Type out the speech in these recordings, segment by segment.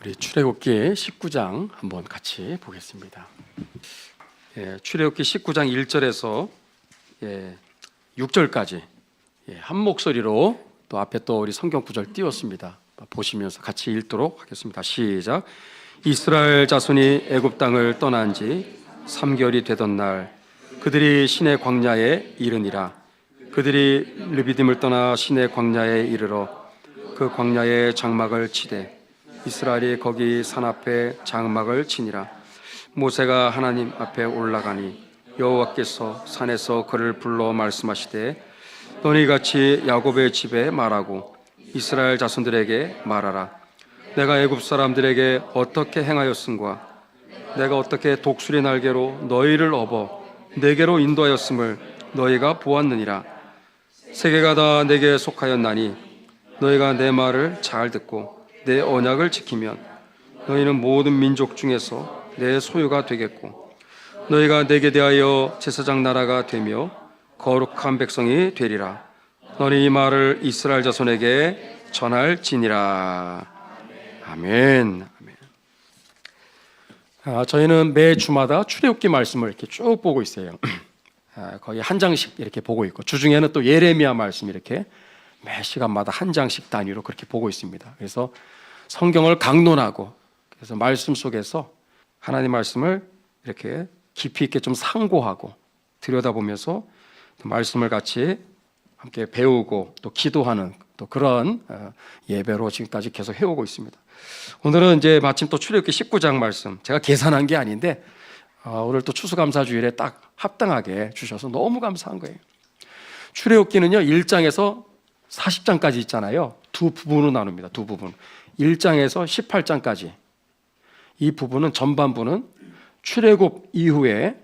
우리 출애굽기 19장 한번 같이 보겠습니다. 출애굽기 19장 1절에서 6절까지 한 목소리로 또 앞에 또 우리 성경 구절 띄웠습니다. 보시면서 같이 읽도록 하겠습니다. 시작. 이스라엘 자손이 애굽 땅을 떠난 지 3개월이 되던 날 그들이 시내 광야에 이르니라. 그들이 르비딤을 떠나 시내 광야에 이르러 그 광야에 장막을 치되 이스라엘이 거기 산 앞에 장막을 치니라. 모세가 하나님 앞에 올라가니 여호와께서 산에서 그를 불러 말씀하시되 너희 같이 야곱의 집에 말하고 이스라엘 자손들에게 말하라. 내가 애굽 사람들에게 어떻게 행하였음과 내가 어떻게 독수리 날개로 너희를 업어 내게로 인도하였음을 너희가 보았느니라. 세계가 다 내게 속하였나니 너희가 내 말을 잘 듣고 내 언약을 지키면 너희는 모든 민족 중에서 내 소유가 되겠고 너희가 내게 대하여 제사장 나라가 되며 거룩한 백성이 되리라. 너희 이 말을 이스라엘 자손에게 전할지니라. 아멘. 저희는 매 주마다 출애굽기 말씀을 이렇게 쭉 보고 있어요. 거의 한 장씩 이렇게 보고 있고 주중에는 또 예레미야 말씀 이렇게 매 시간마다 한 장씩 단위로 그렇게 보고 있습니다. 그래서 성경을 강론하고 그래서 말씀 속에서 하나님 말씀을 이렇게 깊이 있게 좀 상고하고 들여다보면서 말씀을 같이 함께 배우고 또 기도하는 또 그런 예배로 지금까지 계속 해오고 있습니다. 오늘은 이제 마침 또 출애굽기 19장 말씀 제가 계산한 게 아닌데 오늘 또 추수감사주일에 딱 합당하게 주셔서 너무 감사한 거예요. 출애굽기는요 1장에서 40장까지 있잖아요. 두 부분으로 나눕니다. 두 부분. 1장에서 18장까지 이 부분은 전반부는 출애굽 이후에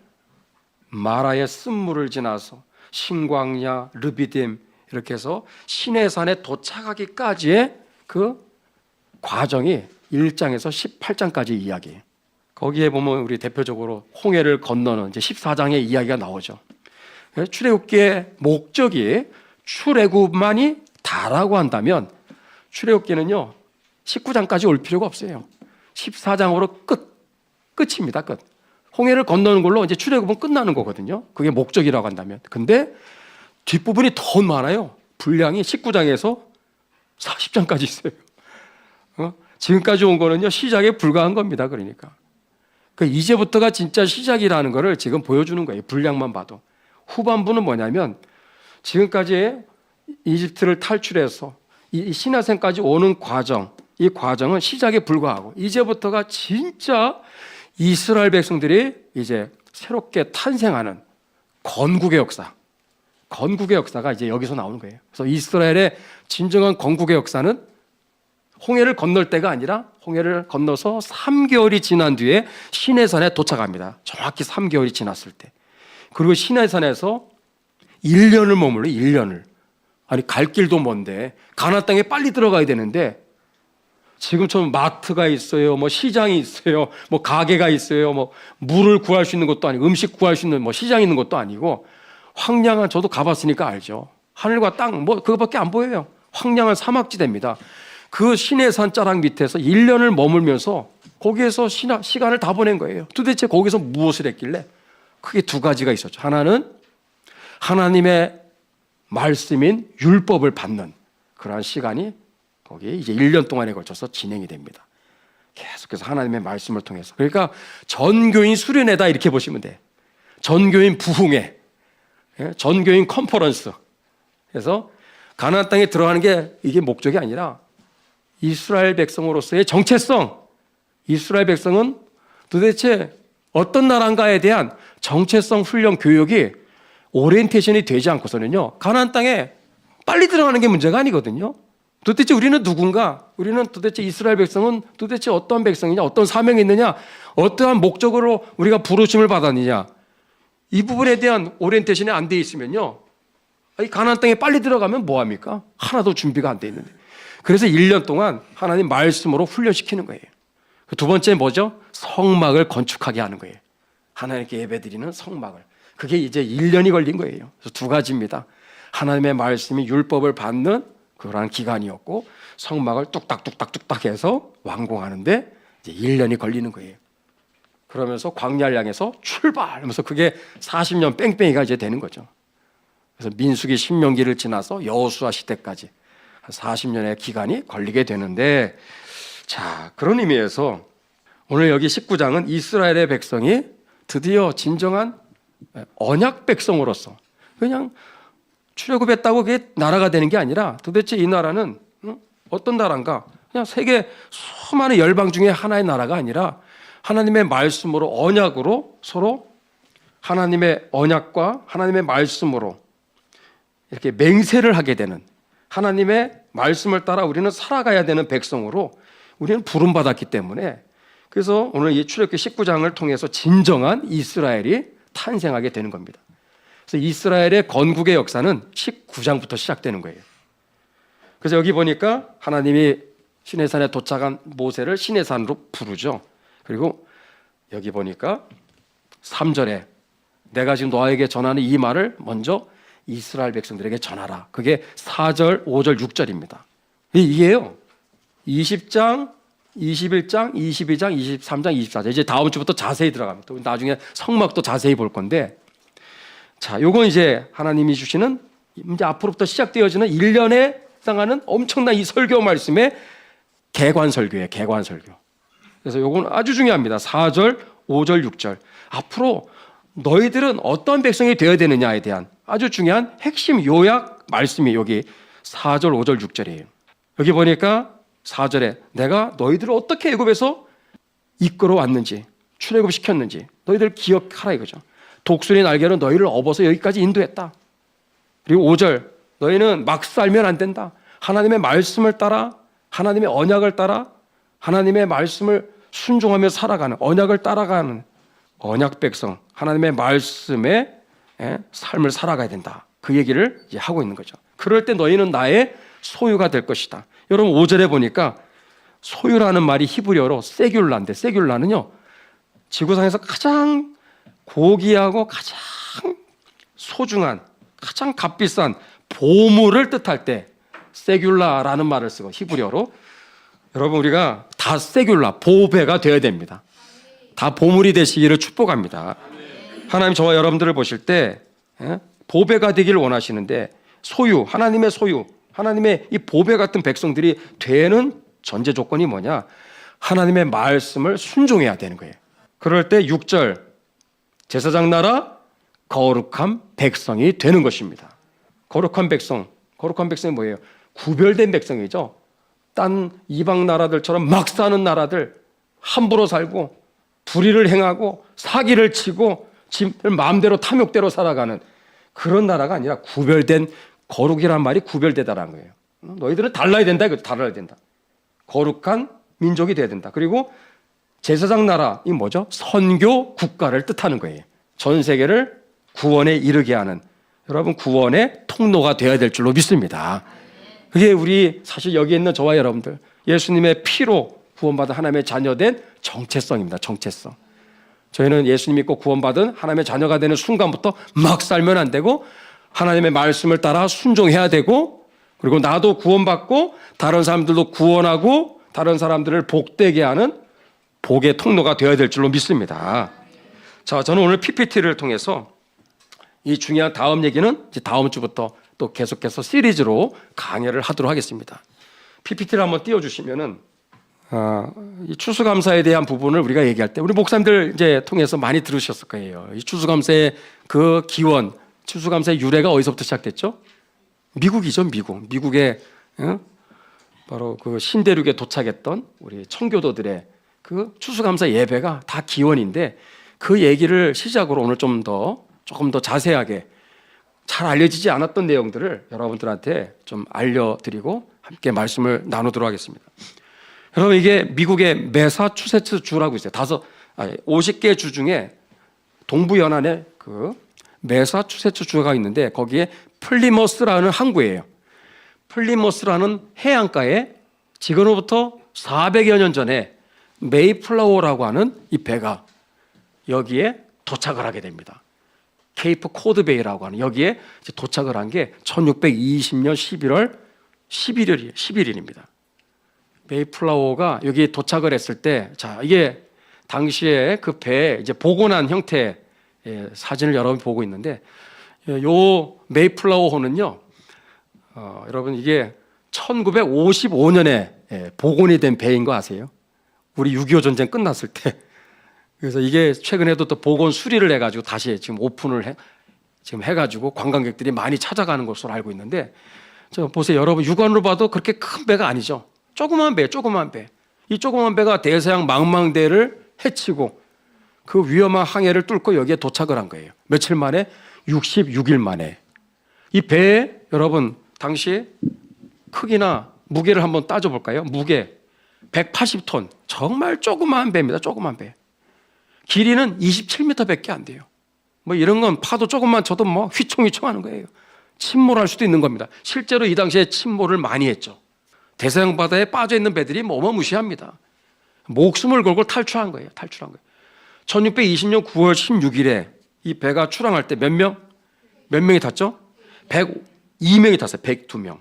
마라의 쓴물을 지나서 신광야, 르비딤 이렇게 해서 시내산에 도착하기까지의 그 과정이 1장에서 18장까지 이야기예요. 거기에 보면 우리 대표적으로 홍해를 건너는 이제 14장의 이야기가 나오죠. 출애굽기의 목적이 출애굽만이 다라고 한다면 출애굽기는요 19장까지 올 필요가 없어요. 14장으로 끝입니다. 끝. 홍해를 건너는 걸로 이제 출애굽은 끝나는 거거든요. 그게 목적이라고 한다면. 근데 뒷부분이 더 많아요. 분량이 19장에서 40장까지 있어요. 지금까지 온 거는요 시작에 불과한 겁니다. 그러니까 이제부터가 진짜 시작이라는 거를 지금 보여주는 거예요. 분량만 봐도. 후반부는 뭐냐면 지금까지 이집트를 탈출해서 이 시내산까지 오는 과정, 이 과정은 시작에 불과하고 이제부터가 진짜 이스라엘 백성들이 이제 새롭게 탄생하는 건국의 역사, 건국의 역사가 이제 여기서 나오는 거예요. 그래서 이스라엘의 진정한 건국의 역사는 홍해를 건널 때가 아니라 홍해를 건너서 3개월이 지난 뒤에 시내산에 도착합니다. 정확히 3개월이 지났을 때. 그리고 시내산에서 1년을 머물러 1년을. 아니 갈 길도 먼데 가나안 땅에 빨리 들어가야 되는데 지금처럼 마트가 있어요, 뭐 시장이 있어요, 뭐 가게가 있어요, 뭐 물을 구할 수 있는 것도 아니고 음식 구할 수 있는 뭐 시장이 있는 것도 아니고 황량한 저도 가봤으니까 알죠. 하늘과 땅 뭐 그거밖에 안 보여요. 황량한 사막지대입니다. 그 시내산 자락 밑에서 1년을 머물면서 거기에서 시간을 다 보낸 거예요. 도대체 거기서 무엇을 했길래? 크게 두 가지가 있었죠. 하나는 하나님의 말씀인 율법을 받는 그러한 시간이 거기에 이제 1년 동안에 걸쳐서 진행이 됩니다. 계속해서 하나님의 말씀을 통해서. 그러니까 전교인 수련회다 이렇게 보시면 돼. 전교인 부흥회, 전교인 컨퍼런스. 그래서 가나안 땅에 들어가는 게 이게 목적이 아니라 이스라엘 백성으로서의 정체성. 이스라엘 백성은 도대체 어떤 나라인가에 대한 정체성 훈련 교육이 오리엔테이션이 되지 않고서는요 가나안 땅에 빨리 들어가는 게 문제가 아니거든요. 도대체 우리는 누군가? 우리는 도대체 이스라엘 백성은 도대체 어떤 백성이냐? 어떤 사명이 있느냐? 어떠한 목적으로 우리가 부르심을 받았느냐? 이 부분에 대한 오리엔테이션이 안 돼 있으면요 이 가나안 땅에 빨리 들어가면 뭐합니까? 하나도 준비가 안 돼 있는데. 그래서 1년 동안 하나님 말씀으로 훈련시키는 거예요. 두 번째 뭐죠? 성막을 건축하게 하는 거예요. 하나님께 예배드리는 성막을. 그게 이제 1년이 걸린 거예요. 그래서 두 가지입니다. 하나님의 말씀이 율법을 받는 그러한 기간이었고 성막을 뚝딱뚝딱뚝딱 해서 완공하는데 이제 1년이 걸리는 거예요. 그러면서 광야를 향해서 출발하면서 그게 40년 뺑뺑이가 이제 되는 거죠. 그래서 민수기 신명기를 지나서 여호수아 시대까지 한 40년의 기간이 걸리게 되는데, 자, 그런 의미에서 오늘 여기 19장은 이스라엘의 백성이 드디어 진정한 언약 백성으로서 그냥 출애굽했다고 그게 나라가 되는 게 아니라 도대체 이 나라는 어떤 나라인가? 그냥 세계 수많은 열방 중에 하나의 나라가 아니라 하나님의 말씀으로 언약으로 서로 하나님의 언약과 하나님의 말씀으로 이렇게 맹세를 하게 되는, 하나님의 말씀을 따라 우리는 살아가야 되는 백성으로 우리는 부름받았기 때문에, 그래서 오늘 이 출애굽기 19장을 통해서 진정한 이스라엘이 탄생하게 되는 겁니다. 그래서 이스라엘의 건국의 역사는 19장부터 시작되는 거예요. 그래서 여기 보니까 하나님이 시내산에 도착한 모세를 시내산으로 부르죠. 그리고 여기 보니까 3절에 내가 지금 너에게 전하는 이 말을 먼저 이스라엘 백성들에게 전하라. 그게 4절, 5절, 6절입니다. 이게요 20장, 21장, 22장, 23장, 24장 이제 다음 주부터 자세히 들어갑니다. 나중에 성막도 자세히 볼 건데, 자, 요건 이제 하나님이 주시는 이제 앞으로부터 시작되어지는 1년에 해당하는 엄청난 이 설교 말씀의 개관설교예요. 개관설교. 그래서 요건 아주 중요합니다. 4절, 5절, 6절. 앞으로 너희들은 어떤 백성이 되어야 되느냐에 대한 아주 중요한 핵심 요약 말씀이 여기 4절, 5절, 6절이에요. 여기 보니까 4절에 내가 너희들을 어떻게 애굽에서 이끌어 왔는지, 출애굽 시켰는지 너희들 기억하라 이거죠. 독수리 날개로 너희를 업어서 여기까지 인도했다. 그리고 5절 너희는 막 살면 안 된다. 하나님의 말씀을 따라, 하나님의 언약을 따라, 하나님의 말씀을 순종하며 살아가는, 언약을 따라가는 언약 백성, 하나님의 말씀의 삶을 살아가야 된다. 그 얘기를 이제 하고 있는 거죠. 그럴 때 너희는 나의 소유가 될 것이다. 여러분 5절에 보니까 소유라는 말이 히브리어로 세귤라인데, 세귤라는요 지구상에서 가장 고귀하고 가장 소중한, 가장 값비싼 보물을 뜻할 때 세귤라라는 말을 쓰고, 히브리어로 여러분 우리가 다 세귤라, 보배가 되어야 됩니다. 다 보물이 되시기를 축복합니다. 하나님 저와 여러분들을 보실 때 보배가 되기를 원하시는데, 소유, 하나님의 소유, 하나님의 이 보배 같은 백성들이 되는 전제 조건이 뭐냐? 하나님의 말씀을 순종해야 되는 거예요. 그럴 때 6절 제사장 나라 거룩한 백성이 되는 것입니다. 거룩한 백성, 거룩한 백성이 뭐예요? 구별된 백성이죠. 딴 이방 나라들처럼 막 사는 나라들, 함부로 살고 불의를 행하고 사기를 치고 집을 마음대로 탐욕대로 살아가는 그런 나라가 아니라 구별된, 거룩이란 말이 구별되다라는 거예요. 너희들은 달라야 된다 이거죠. 달라야 된다. 거룩한 민족이 돼야 된다. 그리고 제사장 나라, 이 뭐죠? 선교 국가를 뜻하는 거예요. 전 세계를 구원에 이르게 하는, 여러분 구원의 통로가 되어야 될 줄로 믿습니다. 그게 우리 사실 여기 있는 저와 여러분들 예수님의 피로 구원받은 하나님의 자녀된 정체성입니다. 정체성. 저희는 예수님 믿고 구원받은 하나님의 자녀가 되는 순간부터 막 살면 안 되고 하나님의 말씀을 따라 순종해야 되고, 그리고 나도 구원받고 다른 사람들도 구원하고 다른 사람들을 복되게 하는 복의 통로가 되어야 될 줄로 믿습니다. 자, 저는 오늘 PPT를 통해서 이 중요한 다음 얘기는 이제 다음 주부터 또 계속해서 시리즈로 강의를 하도록 하겠습니다. PPT를 한번 띄워주시면은 이 추수감사에 대한 부분을 우리가 얘기할 때 우리 목사님들 이제 통해서 많이 들으셨을 거예요. 이 추수감사의 그 기원, 추수감사의 유래가 어디서부터 시작됐죠? 미국이죠, 미국. 미국의 바로 그 신대륙에 도착했던 우리 청교도들의 그 추수감사 예배가 다 기원인데, 그 얘기를 시작으로 오늘 조금 더 자세하게 잘 알려지지 않았던 내용들을 여러분들한테 좀 알려드리고 함께 말씀을 나누도록 하겠습니다. 여러분, 이게 미국의 매사추세츠 주라고 있어요. 50개 주 중에 동부 연안에 그 매사추세츠 주가 있는데 거기에 플리머스라는 항구예요. 플리머스라는 해안가에 지금으로부터 400여 년 전에 메이플라워라고 하는 이 배가 여기에 도착을 하게 됩니다. 케이프 코드베이라고 하는 여기에 도착을 한 게 1620년 11월 11일이에요. 11일입니다. 메이플라워가 여기 도착을 했을 때, 자, 이게 당시에 그 배에 이제 복원한 형태의 사진을 여러분이 보고 있는데, 요 메이플라워호는요, 여러분 이게 1955년에 복원이 된 배인 거 아세요? 우리 6.25 전쟁 끝났을 때. 그래서 이게 최근에도 또 복원 수리를 해가지고 다시 지금 오픈을 지금 해가지고 관광객들이 많이 찾아가는 것으로 알고 있는데, 저 보세요. 여러분 육안으로 봐도 그렇게 큰 배가 아니죠. 조그만 배, 조그만 배. 이 조그만 배가 대서양 망망대를 헤치고 그 위험한 항해를 뚫고 여기에 도착을 한 거예요. 며칠 만에? 66일 만에. 이 배에 여러분 당시 크기나 무게를 한번 따져볼까요? 무게 180톤. 정말 조그만 배입니다. 조그만 배. 길이는 27m밖에 안 돼요. 뭐 이런 건 파도 조금만 쳐도 뭐 휘청휘청 하는 거예요. 침몰할 수도 있는 겁니다. 실제로 이 당시에 침몰을 많이 했죠. 대서양 바다에 빠져 있는 배들이 어마무시합니다. 목숨을 걸고 탈출한 거예요. 탈출한 거예요. 1620년 9월 16일에 이 배가 출항할 때 몇 명이 탔죠? 102명이 탔어요. 102명.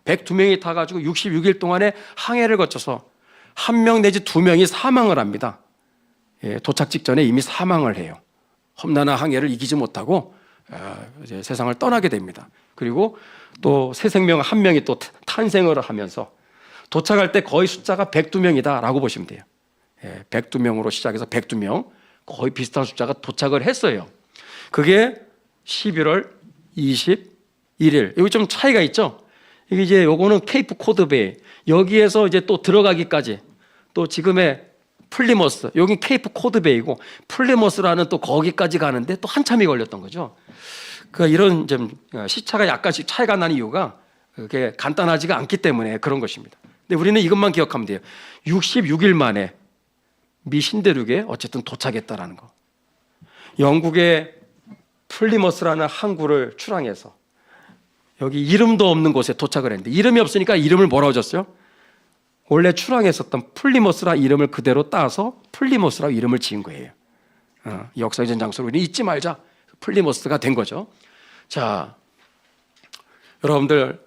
102명이 타가지고 66일 동안에 항해를 거쳐서 1명 내지 2명이 사망을 합니다. 도착 직전에 이미 사망을 해요. 험난한 항해를 이기지 못하고 이제 세상을 떠나게 됩니다. 그리고 또 새 생명 1명이 또 탄생을 하면서 도착할 때 거의 숫자가 102명이다라고 보시면 돼요. 102명으로 시작해서 102명, 거의 비슷한 숫자가 도착을 했어요. 그게 11월 21일. 여기 좀 차이가 있죠? 이게 이제 요거는 케이프 코드베이. 여기에서 이제 또 들어가기까지 또 지금의 플리머스, 여기 케이프 코드베이고 플리머스라는 또 거기까지 가는데 또 한참이 걸렸던 거죠. 그러니까 이런 좀 시차가 약간씩 차이가 나는 이유가 그게 간단하지가 않기 때문에 그런 것입니다. 근데 우리는 이것만 기억하면 돼요. 66일 만에 미 신대륙에 어쨌든 도착했다라는 거. 영국의 플리머스라는 항구를 출항해서 여기 이름도 없는 곳에 도착을 했는데, 이름이 없으니까 이름을 뭐라고 줬어요? 원래 출항했었던 플리머스라 이름을 그대로 따서 플리머스라고 이름을 지은 거예요. 역사적인 장소를 우리는 잊지 말자. 플리머스가 된 거죠. 자, 여러분들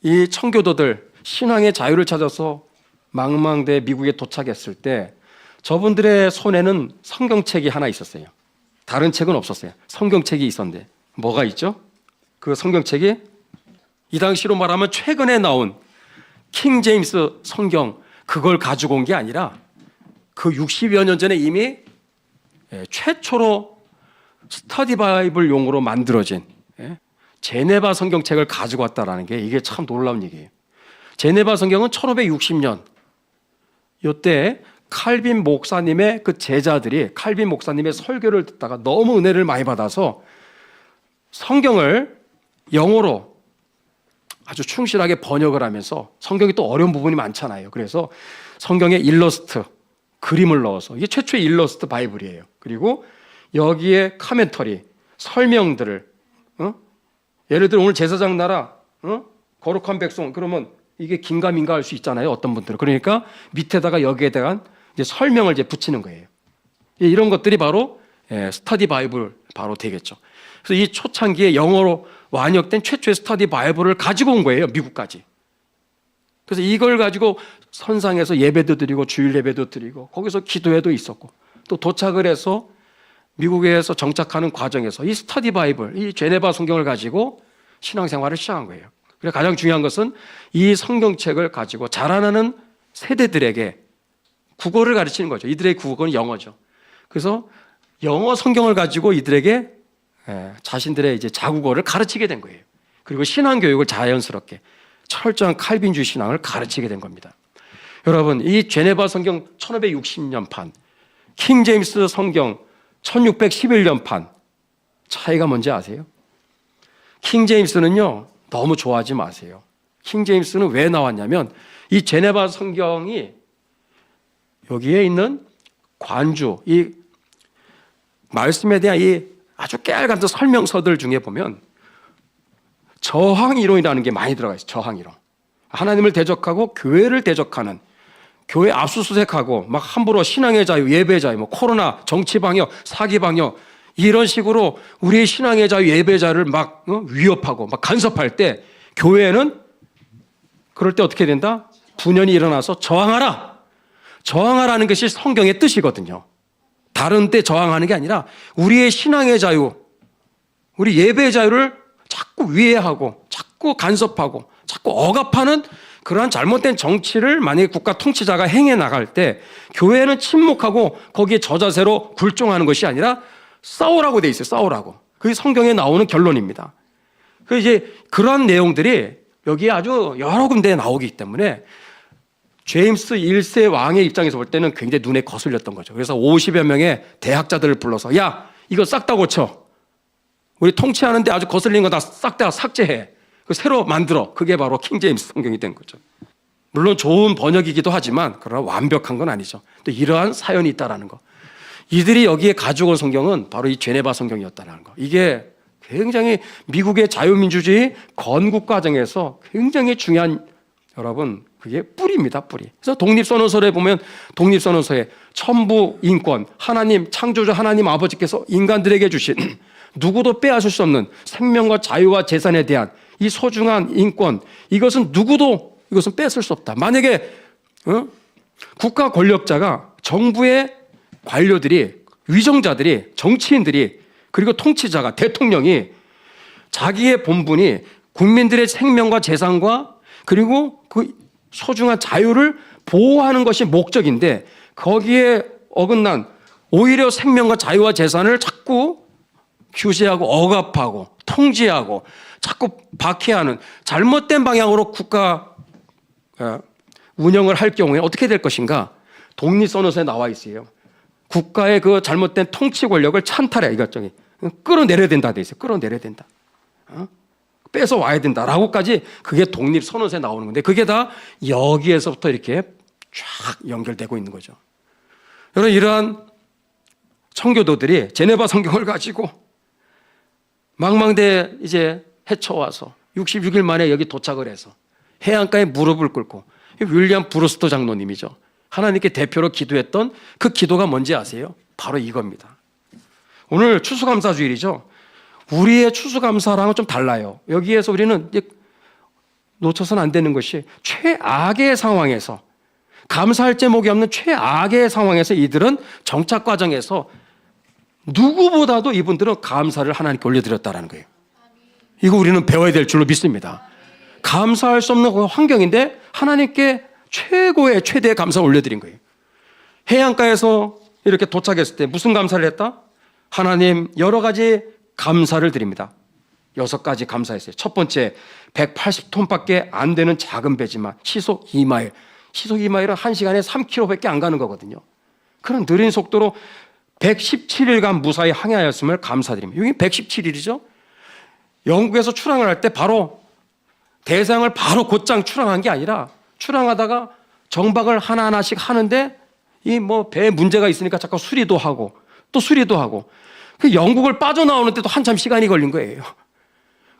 이 청교도들 신앙의 자유를 찾아서 망망대 미국에 도착했을 때 저분들의 손에는 성경책이 하나 있었어요. 다른 책은 없었어요. 성경책이 있었는데 뭐가 있죠? 그 성경책이 이 당시로 말하면 최근에 나온 킹 제임스 성경, 그걸 가지고 온 게 아니라 그 60여 년 전에 이미 최초로 스터디 바이블 용으로 만들어진 제네바 성경책을 가지고 왔다라는 게 이게 참 놀라운 얘기예요. 제네바 성경은 1560년 이때 칼빈 목사님의 그 제자들이 칼빈 목사님의 설교를 듣다가 너무 은혜를 많이 받아서 성경을 영어로 아주 충실하게 번역을 하면서, 성경이 또 어려운 부분이 많잖아요. 그래서 성경에 일러스트, 그림을 넣어서, 이게 최초의 일러스트 바이블이에요. 그리고 여기에 카멘터리, 설명들을 예를 들어 오늘 제사장 나라 거룩한 백성, 그러면 이게 긴가민가 할 수 있잖아요. 어떤 분들은. 그러니까 밑에다가 여기에 대한 이제 설명을 이제 붙이는 거예요. 이런 것들이 바로 스터디 바이블 바로 되겠죠. 그래서 이 초창기에 영어로 완역된 최초의 스터디 바이블을 가지고 온 거예요. 미국까지. 그래서 이걸 가지고 선상에서 예배도 드리고 주일 예배도 드리고 거기서 기도회도 있었고, 또 도착을 해서 미국에서 정착하는 과정에서 이 스터디 바이블, 이 제네바 성경을 가지고 신앙생활을 시작한 거예요. 그래서 가장 중요한 것은 이 성경책을 가지고 자라나는 세대들에게 국어를 가르치는 거죠. 이들의 국어는 영어죠. 그래서 영어 성경을 가지고 이들에게 자신들의 이제 자국어를 가르치게 된 거예요. 그리고 신앙 교육을 자연스럽게 철저한 칼빈주의 신앙을 가르치게 된 겁니다. 여러분, 이 제네바 성경 1560년판, 킹 제임스 성경 1611년판 차이가 뭔지 아세요? 킹 제임스는요, 너무 좋아하지 마세요. 킹 제임스는 왜 나왔냐면 이 제네바 성경이 여기에 있는 관주, 이 말씀에 대한 이 아주 깨알 같은 설명서들 중에 보면 저항이론이라는 게 많이 들어가 있어요. 저항이론. 하나님을 대적하고 교회를 대적하는, 교회 압수수색하고 막 함부로 신앙의 자유, 예배의 자유, 뭐 코로나, 정치 방역, 사기 방역, 이런 식으로 우리의 신앙의 자유, 예배의 자유를 막 위협하고 막 간섭할 때 교회는 그럴 때 어떻게 된다? 분연이 일어나서 저항하라. 저항하라는 것이 성경의 뜻이거든요. 다른 때 저항하는 게 아니라 우리의 신앙의 자유, 우리 예배의 자유를 자꾸 위해하고 자꾸 간섭하고 자꾸 억압하는 그러한 잘못된 정치를 만약에 국가 통치자가 행해 나갈 때 교회는 침묵하고 거기에 저자세로 굴종하는 것이 아니라 싸우라고 돼 있어요. 싸우라고. 그게 성경에 나오는 결론입니다. 그 이제 그러한 내용들이 여기에 아주 여러 군데에 나오기 때문에 제임스 1세 왕의 입장에서 볼 때는 굉장히 눈에 거슬렸던 거죠. 그래서 50여 명의 대학자들을 불러서 야, 이거 싹 다 고쳐. 우리 통치하는데 아주 거슬리는 거 다 싹 다 삭제해. 새로 만들어. 그게 바로 킹 제임스 성경이 된 거죠. 물론 좋은 번역이기도 하지만 그러나 완벽한 건 아니죠. 또 이러한 사연이 있다라는 거. 이들이 여기에 가지고 온 성경은 바로 이 제네바 성경이었다는 거. 이게 굉장히 미국의 자유민주주의 건국 과정에서 굉장히 중요한, 여러분, 그게 뿌리입니다, 뿌리. 그래서 독립선언서에 보면 독립선언서에 천부 인권, 하나님, 창조주 하나님 아버지께서 인간들에게 주신 누구도 빼앗을 수 없는 생명과 자유와 재산에 대한 이 소중한 인권, 이것은 누구도 이것은 뺏을 수 없다. 만약에 국가 권력자가 정부의 관료들이, 위정자들이, 정치인들이, 그리고 통치자가, 대통령이 자기의 본분이 국민들의 생명과 재산과 그리고 그 소중한 자유를 보호하는 것이 목적인데 거기에 어긋난 오히려 생명과 자유와 재산을 자꾸 규제하고 억압하고 통제하고 자꾸 박해하는 잘못된 방향으로 국가 운영을 할 경우에 어떻게 될 것인가? 독립선언서에 나와 있어요. 국가의 그 잘못된 통치 권력을 찬탈해, 이것저것 끌어내려야 된다 돼 있어요. 끌어내려야 된다. 뺏어 와야 된다라고까지 그게 독립선언서에 나오는 건데 그게 다 여기에서부터 이렇게 쫙 연결되고 있는 거죠. 여러분, 이러한 청교도들이 제네바 성경을 가지고 망망대해 이제 헤쳐와서 66일 만에 여기 도착을 해서 해안가에 무릎을 꿇고, 윌리엄 브루스터 장로님이죠. 하나님께 대표로 기도했던 그 기도가 뭔지 아세요? 바로 이겁니다. 오늘 추수감사주일이죠. 우리의 추수감사랑은 좀 달라요. 여기에서 우리는 놓쳐서는 안 되는 것이 최악의 상황에서, 감사할 제목이 없는 최악의 상황에서 이들은 정착 과정에서 누구보다도 이분들은 감사를 하나님께 올려드렸다는 거예요. 이거 우리는 배워야 될 줄로 믿습니다. 감사할 수 없는 그 환경인데 하나님께 최대의 감사를 올려드린 거예요. 해안가에서 이렇게 도착했을 때 무슨 감사를 했다? 하나님, 여러 가지 감사를 드립니다. 6가지 감사했어요. 첫 번째, 180톤밖에 안 되는 작은 배지만 시속 2마일. 시속 2마일은 1시간에 3km밖에 안 가는 거거든요. 그런 느린 속도로 117일간 무사히 항해하였음을 감사드립니다. 여기 117일이죠. 영국에서 출항을 할 때 바로 대서양을 바로 곧장 출항한 게 아니라 출항하다가 정박을 하나하나씩 하는데 이 배에 문제가 있으니까 자꾸 수리도 하고 또 수리도 하고, 그 영국을 빠져나오는데도 한참 시간이 걸린 거예요.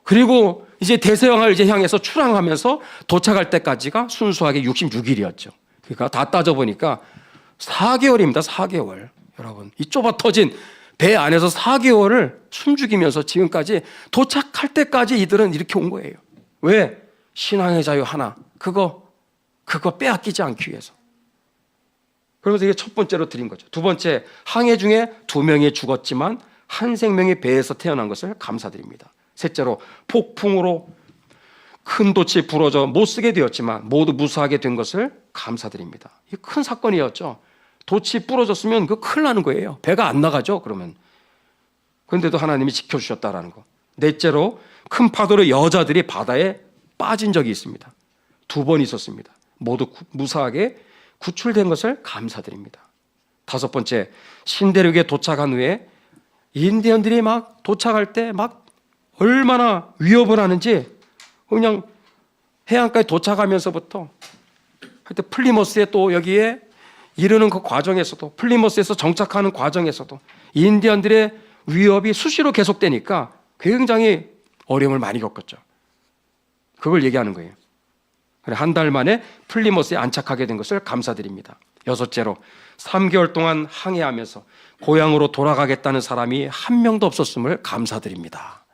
그리고 이제 대서양을 이제 향해서 출항하면서 도착할 때까지가 순수하게 66일이었죠. 그러니까 다 따져보니까 4개월입니다. 4개월. 여러분, 이 좁아 터진 배 안에서 4개월을 숨죽이면서 지금까지 도착할 때까지 이들은 이렇게 온 거예요. 왜? 신앙의 자유 하나, 그거 빼앗기지 않기 위해서. 그러면서 이게 첫 번째로 드린 거죠. 두 번째, 항해 중에 2명이 죽었지만 한 생명이 배에서 태어난 것을 감사드립니다. 셋째로, 폭풍으로 큰 돛이 부러져 못 쓰게 되었지만 모두 무사하게 된 것을 감사드립니다. 이게 큰 사건이었죠. 돛이 부러졌으면 그 큰일 나는 거예요. 배가 안 나가죠, 그러면. 그런데도 하나님이 지켜주셨다라는 거. 넷째로, 큰 파도로 여자들이 바다에 빠진 적이 있습니다. 2번 있었습니다. 모두 무사하게 구출된 것을 감사드립니다. 5번째, 신대륙에 도착한 후에 인디언들이 막 도착할 때 막 얼마나 위협을 하는지 그냥 해안가에 도착하면서부터 하여튼 플리머스에 또 여기에 이르는 그 과정에서도, 플리머스에서 정착하는 과정에서도 인디언들의 위협이 수시로 계속되니까 굉장히 어려움을 많이 겪었죠. 그걸 얘기하는 거예요. 한 달 만에 플리머스에 안착하게 된 것을 감사드립니다. 6째로, 3개월 동안 항해하면서 고향으로 돌아가겠다는 사람이 한 명도 없었음을 감사드립니다.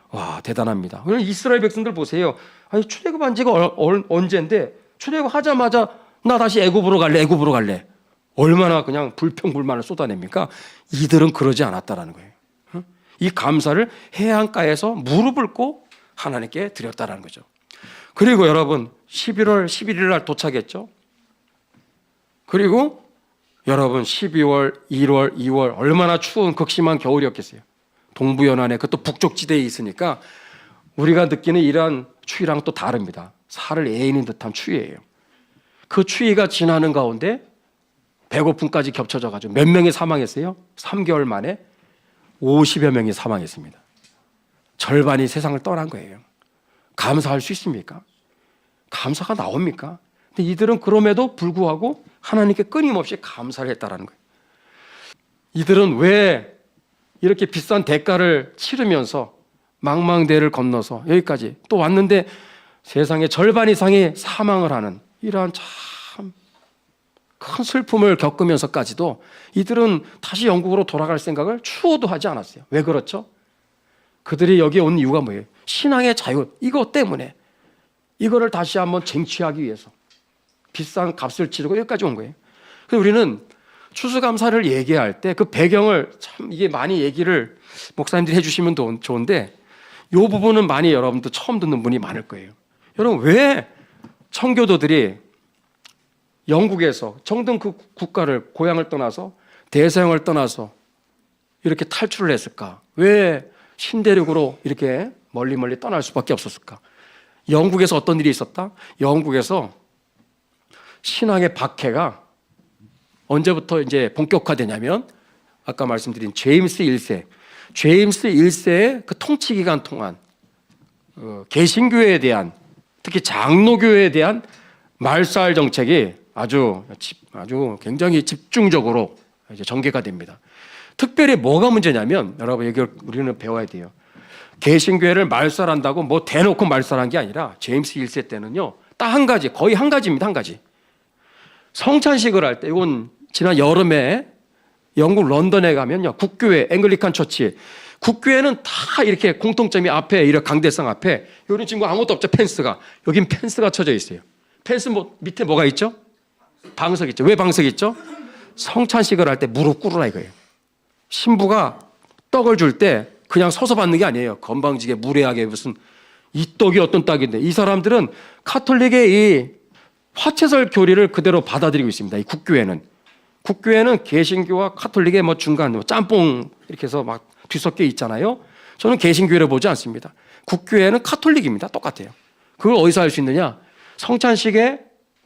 와, 대단합니다. 오늘 이스라엘 백성들 보세요. 아니 출애굽한 지가 언젠데 출애굽하자마자 나 다시 애굽으로 갈래. 얼마나 그냥 불평불만을 쏟아냅니까? 이들은 그러지 않았다라는 거예요. 이 감사를 해안가에서 무릎을 꿇고 하나님께 드렸다라는 거죠. 그리고 여러분 11월 11일 날 도착했죠. 그리고 여러분 12월, 1월, 2월 얼마나 추운 극심한 겨울이었겠어요. 동부연안에 그것도 북쪽지대에 있으니까 우리가 느끼는 이러한 추위랑 또 다릅니다. 살을 에이는 듯한 추위예요. 그 추위가 지나는 가운데 배고픔까지 겹쳐져 가지고 몇 명이 사망했어요? 3개월 만에 50여 명이 사망했습니다. 절반이 세상을 떠난 거예요. 감사할 수 있습니까? 감사가 나옵니까? 근데 이들은 그럼에도 불구하고 하나님께 끊임없이 감사를 했다라는 거예요. 이들은 왜 이렇게 비싼 대가를 치르면서 망망대해를 건너서 여기까지 또 왔는데 세상의 절반 이상이 사망을 하는 이러한 참 큰 슬픔을 겪으면서까지도 이들은 다시 영국으로 돌아갈 생각을 추호도 하지 않았어요. 왜 그렇죠? 그들이 여기에 온 이유가 뭐예요? 신앙의 자유, 이것 때문에 이거를 다시 한번 쟁취하기 위해서 비싼 값을 치르고 여기까지 온 거예요. 그래서 우리는 추수감사를 얘기할 때 그 배경을 참 이게 많이 얘기를 목사님들이 해주시면 좋은데 이 부분은 많이 여러분도 처음 듣는 분이 많을 거예요. 여러분 왜 청교도들이 영국에서 정든 그 국가를 고향을 떠나서 대서양을 떠나서 이렇게 탈출을 했을까? 왜 신대륙으로 이렇게 멀리 떠날 수밖에 없었을까? 영국에서 어떤 일이 있었다? 영국에서 신앙의 박해가 언제부터 이제 본격화되냐면 아까 말씀드린 제임스 1세의 그 통치 기간 동안 개신교회에 대한 특히 장로교회에 대한 말살 정책이 아주 굉장히 집중적으로 이제 전개가 됩니다. 특별히 뭐가 문제냐면 여러분 이걸 우리는 배워야 돼요. 개신교회를 말살한다고 뭐 대놓고 말살한 게 아니라 제임스 1세 때는요 딱 한 가지, 거의 한 가지입니다. 한 가지. 성찬식을 할 때 이건 지난 여름에 영국 런던에 가면요 국교회 앵글리칸 처치 국교회는 다 이렇게 공통점이 앞에 이렇게 강대상 앞에 요런 친구 아무것도 없죠. 펜스가 여긴 펜스가 쳐져 있어요. 펜스 밑에 뭐가 있죠? 방석 있죠. 왜 방석 있죠? 성찬식을 할 때 무릎 꿇으라 이거예요. 신부가 떡을 줄 때 그냥 서서 받는 게 아니에요. 건방지게 무례하게 무슨 이 떡이 어떤 떡인데 이 사람들은 카톨릭의 이 화채설 교리를 그대로 받아들이고 있습니다. 이 국교회는 개신교와 카톨릭의 뭐 중간 짬뽕 이렇게 해서 막 뒤섞여 있잖아요. 저는 개신교회를 보지 않습니다. 국교회는 카톨릭입니다. 똑같아요. 그걸 어디서 알 수 있느냐? 성찬식에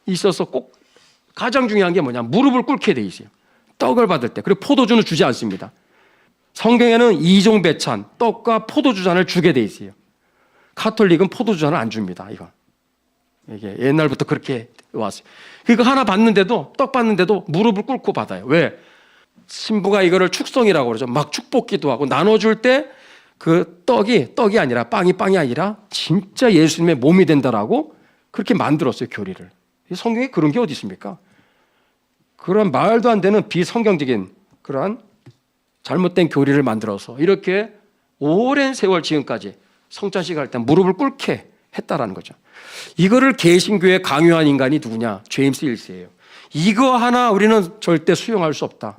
있어서 꼭 가장 중요한 게 뭐냐? 무릎을 꿇게 돼 있어요. 떡을 받을 때. 그리고 포도주는 주지 않습니다. 성경에는 이종배찬, 떡과 포도주 잔을 주게 돼 있어요. 카톨릭은 포도주 잔을 안 줍니다. 이게 옛날부터 그렇게 왔어요. 그거 하나 받는데도 떡 받는데도 무릎을 꿇고 받아요. 왜? 신부가 이거를 축성이라고 그러죠. 막 축복기도 하고 나눠줄 때 그 떡이 아니라 빵이 아니라 진짜 예수님의 몸이 된다라고 그렇게 만들었어요. 교리를. 성경에 그런 게 어디 있습니까? 그런 말도 안 되는 비성경적인 그러한 잘못된 교리를 만들어서 이렇게 오랜 세월 지금까지 성찬식 할 때 무릎을 꿇게 했다라는 거죠. 이거를 개신교에 강요한 인간이 누구냐? 제임스 1세예요. 이거 하나 우리는 절대 수용할 수 없다.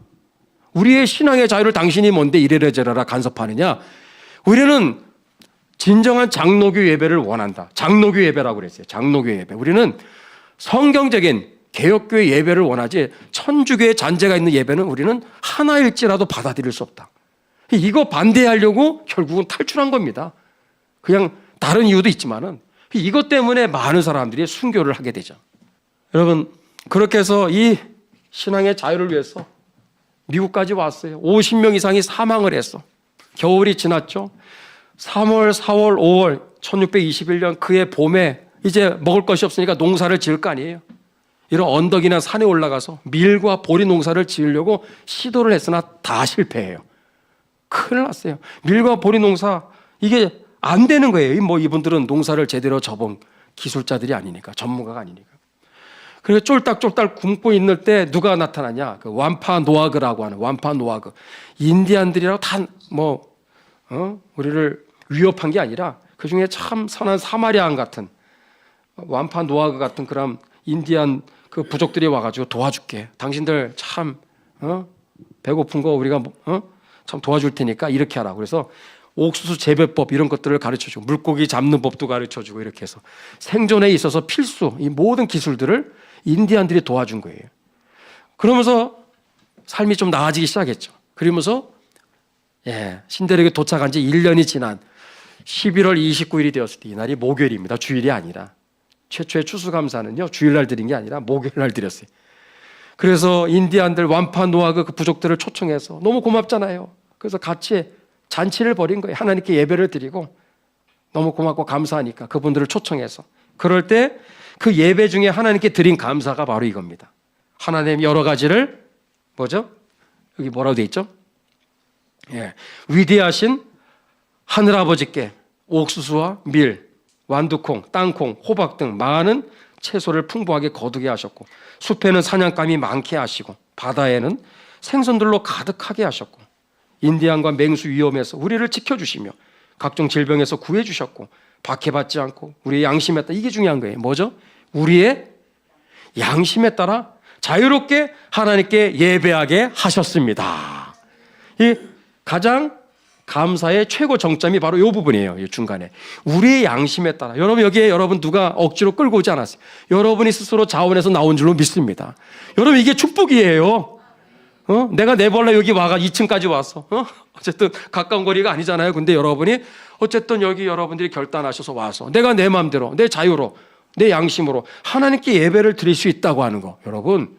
우리의 신앙의 자유를 당신이 뭔데 이래라 저래라 간섭하느냐? 우리는 진정한 장로교 예배를 원한다. 장로교 예배라고 그랬어요. 장로교 예배. 우리는 성경적인 개혁교회 예배를 원하지 천주교의 잔재가 있는 예배는 우리는 하나일지라도 받아들일 수 없다. 이거 반대하려고 결국은 탈출한 겁니다. 그냥 다른 이유도 있지만은 이것 때문에 많은 사람들이 순교를 하게 되죠. 여러분 그렇게 해서 이 신앙의 자유를 위해서 미국까지 왔어요. 50명 이상이 사망을 했어. 겨울이 지났죠. 3월, 4월, 5월 1621년 그해 봄에 이제 먹을 것이 없으니까 농사를 지을 거 아니에요. 이런 언덕이나 산에 올라가서 밀과 보리 농사를 지으려고 시도를 했으나 다 실패해요. 큰일 났어요. 밀과 보리 농사 이게 안 되는 거예요. 뭐 이분들은 농사를 제대로 접은 기술자들이 아니니까, 전문가가 아니니까. 그래서 쫄딱쫄딱 굶고 있는 때 누가 나타나냐? 그 완파 노아그라고 하는 완파 노아그. 인디안들이라고 다 우리를 위협한 게 아니라 그 중에 참 선한 사마리아인 같은 완파 노아그 같은 그런 인디안 그 부족들이 와가지고 도와줄게. 당신들 참 배고픈 거 우리가 참 도와줄 테니까 이렇게 하라. 그래서 옥수수 재배법 이런 것들을 가르쳐주고 물고기 잡는 법도 가르쳐주고 이렇게 해서 생존에 있어서 필수 이 모든 기술들을 인디안들이 도와준 거예요. 그러면서 삶이 좀 나아지기 시작했죠. 그러면서 신대륙에 도착한 지 1년이 지난 11월 29일이 되었을 때 이날이 목요일입니다. 주일이 아니라 최초의 추수감사는요 주일날 드린 게 아니라 목요일날 드렸어요. 그래서 인디안들 완파 노아그 그 부족들을 초청해서 너무 고맙잖아요. 그래서 같이 잔치를 벌인 거예요. 하나님께 예배를 드리고 너무 고맙고 감사하니까 그분들을 초청해서 그럴 때 그 예배 중에 하나님께 드린 감사가 바로 이겁니다. 하나님 여러 가지를 뭐죠? 여기 뭐라고 돼 있죠? 위대하신 하늘아버지께 옥수수와 밀, 완두콩, 땅콩, 호박 등 많은 채소를 풍부하게 거두게 하셨고 숲에는 사냥감이 많게 하시고 바다에는 생선들로 가득하게 하셨고 인디안과 맹수 위험에서 우리를 지켜주시며 각종 질병에서 구해주셨고 박해받지 않고 우리의 양심에 따라 이게 중요한 거예요. 뭐죠? 우리의 양심에 따라 자유롭게 하나님께 예배하게 하셨습니다. 이 가장 감사의 최고 정점이 바로 이 부분이에요. 이 중간에 우리의 양심에 따라 여러분 여기에 여러분 누가 억지로 끌고 오지 않았어요. 여러분이 스스로 자원해서 나온 줄로 믿습니다. 여러분 이게 축복이에요. 내가 내벌레 여기 와가 2층까지 왔어. 어쨌든 가까운 거리가 아니잖아요. 근데 여러분이 어쨌든 여기 여러분들이 결단하셔서 와서 내가 내 마음대로 내 자유로 내 양심으로 하나님께 예배를 드릴 수 있다고 하는 거 여러분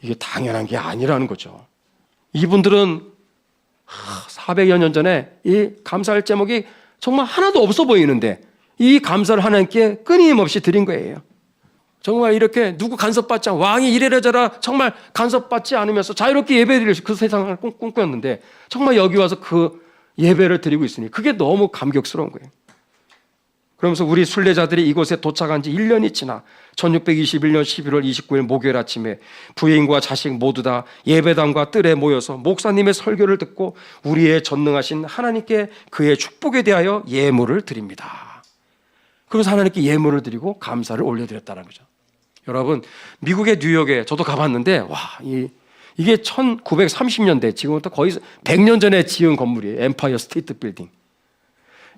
이게 당연한 게 아니라는 거죠. 이분들은 400여 년 전에 이 감사할 제목이 정말 하나도 없어 보이는데 이 감사를 하나님께 끊임없이 드린 거예요. 정말 이렇게 누구 간섭받지 않고 왕이 이래저래 정말 간섭받지 않으면서 자유롭게 예배드릴 그 세상을 꿈꾸었는데 정말 여기 와서 그 예배를 드리고 있으니 그게 너무 감격스러운 거예요. 그러면서 우리 순례자들이 이곳에 도착한 지 1년이 지나 1621년 11월 29일 목요일 아침에 부인과 자식 모두 다 예배당과 뜰에 모여서 목사님의 설교를 듣고 우리의 전능하신 하나님께 그의 축복에 대하여 예물을 드립니다. 그러면서 하나님께 예물을 드리고 감사를 올려드렸다는 거죠. 여러분 미국의 뉴욕에 저도 가봤는데 이게 1930년대 지금부터 거의 100년 전에 지은 건물이에요. 엠파이어 스테이트 빌딩.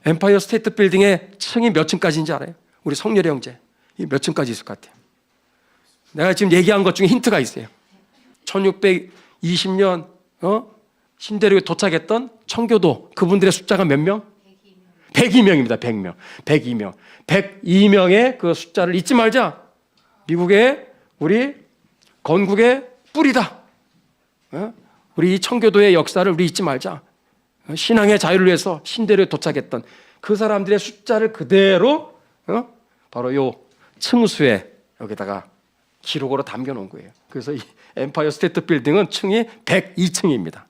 엠파이어 스테이트 빌딩의 층이 몇 층까지인지 알아요? 우리 성렬이 형제 이 몇 층까지 있을 것 같아요? 내가 지금 얘기한 것 중에 힌트가 있어요. 1620년 신대륙에 도착했던 청교도 그분들의 숫자가 몇 명? 102명입니다. 100명. 102명. 102명의 그 숫자를 잊지 말자. 미국의 우리 건국의 뿌리다. 우리 이 청교도의 역사를 우리 잊지 말자. 신앙의 자유를 위해서 신대륙에 도착했던 그 사람들의 숫자를 그대로 바로 요 층수에 여기다가 기록으로 담겨놓은 거예요. 그래서 이 엠파이어 스테이트 빌딩은 층이 102층입니다.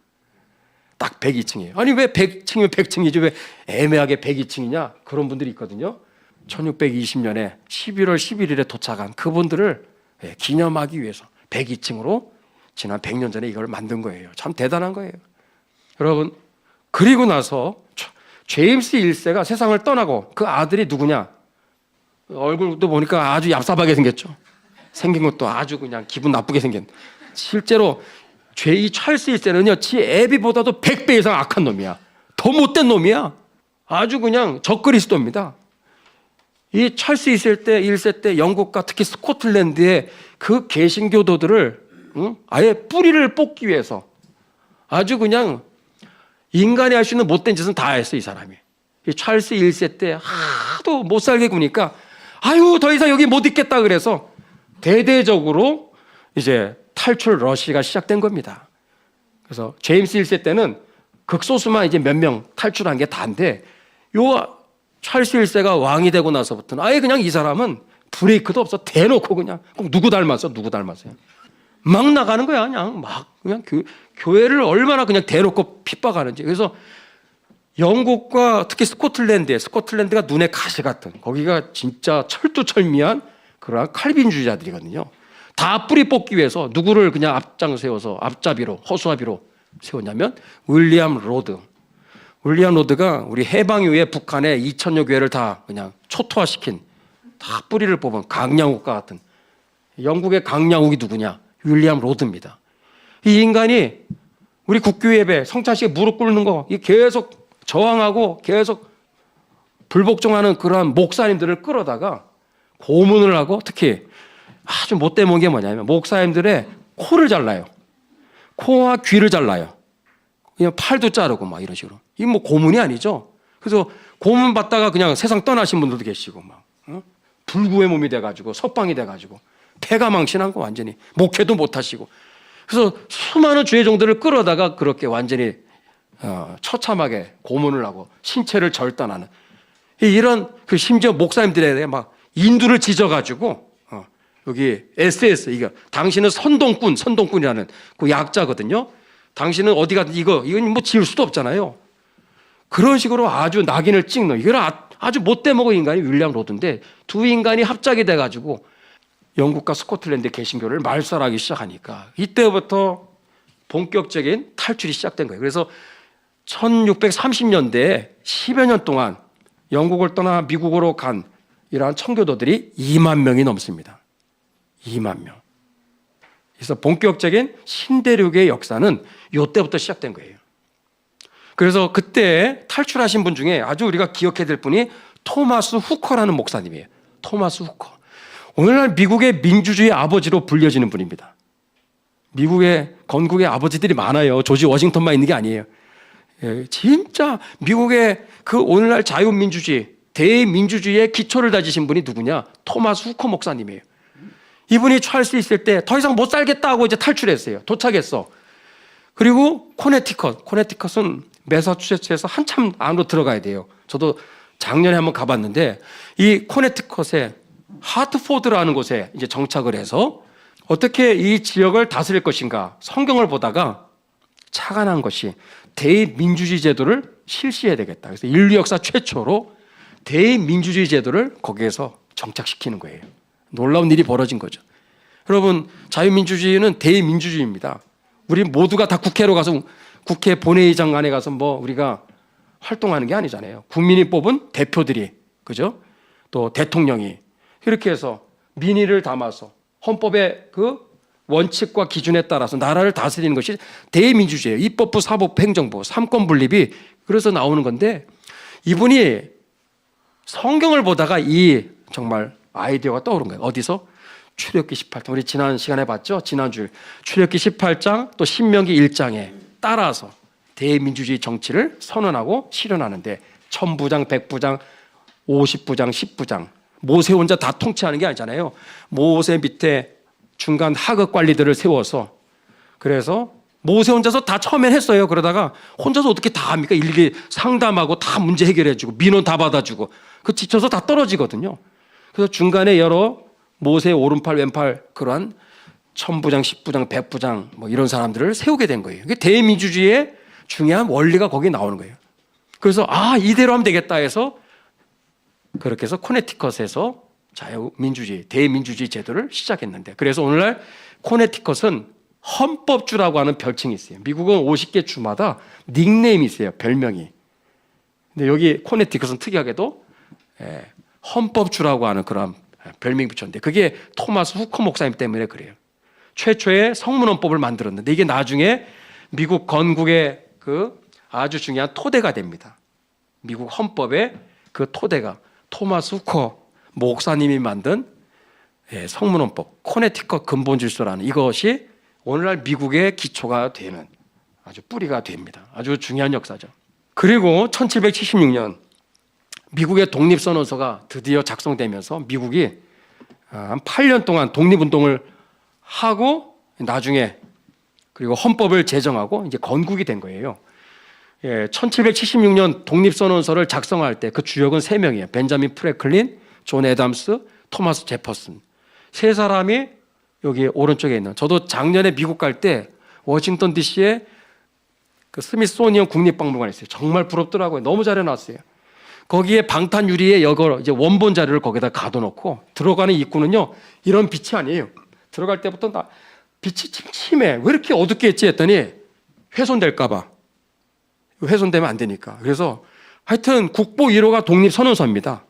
딱 102층이에요. 아니 왜 100층이면 100층이지 왜 애매하게 102층이냐? 그런 분들이 있거든요. 1620년에 11월 11일에 도착한 그분들을 기념하기 위해서 102층으로 지난 100년 전에 이걸 만든 거예요. 참 대단한 거예요. 여러분 그리고 나서 제임스 1세가 세상을 떠나고 그 아들이 누구냐? 얼굴도 보니까 아주 얍삽하게 생겼죠. 생긴 것도 아주 그냥 기분 나쁘게 생긴. 실제로 이 찰스 1세는요, 지 애비보다도 100배 이상 악한 놈이야. 더 못된 놈이야. 아주 그냥 적그리스도입니다. 이 찰스 1세 때 영국과 특히 스코틀랜드의 그 개신교도들을 아예 뿌리를 뽑기 위해서 아주 그냥 인간이 할 수 있는 못된 짓은 다 했어, 이 사람이. 이 찰스 1세 때 하도 못 살게 구니까 아유, 더 이상 여기 못 있겠다 그래서 대대적으로 이제 탈출 러시가 시작된 겁니다. 그래서 제임스 1세 때는 극소수만 이제 몇 명 탈출한 게 다인데 요 찰스 1세가 왕이 되고 나서부터는 아예 그냥 이 사람은 브레이크도 없어. 대놓고 그냥 꼭 누구 닮았어? 막 나가는 거야. 그냥 교회를 얼마나 그냥 대놓고 핍박하는지. 그래서 영국과 특히 스코틀랜드가 눈에 가시 같은 거기가 진짜 철두철미한 그러한 칼빈주의자들이거든요. 다 뿌리 뽑기 위해서 누구를 그냥 앞장 세워서 앞잡이로 허수아비로 세웠냐면 윌리엄 로드가 우리 해방 이후에 북한의 2,000여 교회를 다 그냥 초토화시킨 다 뿌리를 뽑은 강량욱과 같은 영국의 강량욱이 누구냐? 윌리엄 로드입니다. 이 인간이 우리 국교 예배 성찬식에 무릎 꿇는 거 계속 저항하고 계속 불복종하는 그러한 목사님들을 끌어다가 고문을 하고 특히 아주 못돼 먹은 게 뭐냐면 목사님들의 코를 잘라요. 코와 귀를 잘라요. 그냥 팔도 자르고 막 이런 식으로. 이게 뭐 고문이 아니죠. 그래서 고문 받다가 그냥 세상 떠나신 분들도 계시고 막 불구의 몸이 돼가지고 석방이 돼가지고 폐가 망신한 거 완전히 목회도 못 하시고 그래서 수많은 주의 종들을 끌어다가 그렇게 완전히 처참하게 고문을 하고 신체를 절단하는 이런 그 심지어 목사님들에 막 인두를 지져가지고 여기 SS 이거 당신은 선동꾼이라는 그 약자거든요. 당신은 어디가 이건 뭐 지을 수도 없잖아요. 그런 식으로 아주 낙인을 찍는 이걸 아주 못돼 먹은 인간이 윌리엄 로드인데 두 인간이 합작이 돼가지고 영국과 스코틀랜드 개신교를 말살하기 시작하니까 이때부터 본격적인 탈출이 시작된 거예요. 그래서 1630년대에 10여 년 동안 영국을 떠나 미국으로 간 이러한 청교도들이 2만 명이 넘습니다. 2만 명. 그래서 본격적인 신대륙의 역사는 이때부터 시작된 거예요. 그래서 그때 탈출하신 분 중에 아주 우리가 기억해야 될 분이 토마스 후커라는 목사님이에요. 토마스 후커. 오늘날 미국의 민주주의 아버지로 불려지는 분입니다. 미국의 건국의 아버지들이 많아요. 조지 워싱턴만 있는 게 아니에요. 진짜 미국의 그 오늘날 자유민주주의, 대민주주의의 기초를 다지신 분이 누구냐? 토마스 후커 목사님이에요. 이분이 찰스 있을 때 더 이상 못 살겠다고 이제 탈출했어요. 도착했어. 그리고 코네티컷은 매사추세츠에서 한참 안으로 들어가야 돼요. 저도 작년에 한번 가봤는데 이 코네티컷의 하트포드라는 곳에 이제 정착을 해서 어떻게 이 지역을 다스릴 것인가 성경을 보다가 착안한 것이 대민주주의 제도를 실시해야 되겠다. 그래서 인류 역사 최초로 대민주주의 제도를 거기에서 정착시키는 거예요. 놀라운 일이 벌어진 거죠. 여러분, 자유민주주의는 대민주주의입니다. 우리 모두가 다 국회로 가서 국회 본회의장 안에 가서 뭐 우리가 활동하는 게 아니잖아요. 국민이 뽑은 대표들이, 그죠? 또 대통령이 이렇게 해서 민의를 담아서 헌법의 그 원칙과 기준에 따라서 나라를 다스리는 것이 대민주주의예요. 입법부, 사법부, 행정부, 삼권 분립이 그래서 나오는 건데 이분이 성경을 보다가 이 정말 아이디어가 떠오른 거예요. 어디서? 출애굽기 18장. 우리 지난 시간에 봤죠? 지난주 출애굽기 18장 또 신명기 1장에 따라서 대민주주의 정치를 선언하고 실현하는데 1000부장, 100부장, 50부장, 10부장 모세 혼자 다 통치하는 게 아니잖아요. 모세 밑에 중간 하급 관리들을 세워서 그래서 모세 혼자서 다 처음엔 했어요. 그러다가 혼자서 어떻게 다 합니까? 일일이 상담하고 다 문제 해결해주고 민원 다 받아주고 그 지쳐서 다 떨어지거든요. 그래서 중간에 여러 모세의 오른팔 왼팔 그러한 1000부장, 10부장, 100부장 뭐 이런 사람들을 세우게 된 거예요. 이게 대민주주의의 중요한 원리가 거기에 나오는 거예요. 그래서 이대로 하면 되겠다 해서 그렇게 해서 코네티컷에서 자유민주주의, 대민주주의 제도를 시작했는데 그래서 오늘날 코네티컷은 헌법주라고 하는 별칭이 있어요. 미국은 50개 주마다 닉네임이 있어요. 별명이. 근데 여기 코네티컷은 특이하게도 헌법주라고 하는 그런 별명이 붙였는데 그게 토마스 후커 목사님 때문에 그래요. 최초의 성문헌법을 만들었는데 이게 나중에 미국 건국의 그 아주 중요한 토대가 됩니다. 미국 헌법의 그 토대가 토마스 후커 목사님이 만든 성문헌법, 코네티컷 근본질서라는 이것이 오늘날 미국의 기초가 되는 아주 뿌리가 됩니다. 아주 중요한 역사죠. 그리고 1776년 미국의 독립선언서가 드디어 작성되면서 미국이 한 8년 동안 독립운동을 하고 나중에 그리고 헌법을 제정하고 이제 건국이 된 거예요. 1776년 독립선언서를 작성할 때 그 주역은 3명이에요. 벤자민 프랭클린, 존 애담스, 토마스 제퍼슨. 3사람이 여기 오른쪽에 있는 저도 작년에 미국 갈 때 워싱턴 DC에 그 스미소니언 국립박물관에 있어요. 정말 부럽더라고요. 너무 잘 해놨어요. 거기에 방탄 유리에 여러 이제 원본 자료를 거기다 가둬놓고 들어가는 입구는요 이런 빛이 아니에요. 들어갈 때부터 빛이 침침해. 왜 이렇게 어둡게 했지 했더니 훼손될까봐. 훼손되면 안 되니까. 그래서 하여튼 국보 1호가 독립선언서입니다.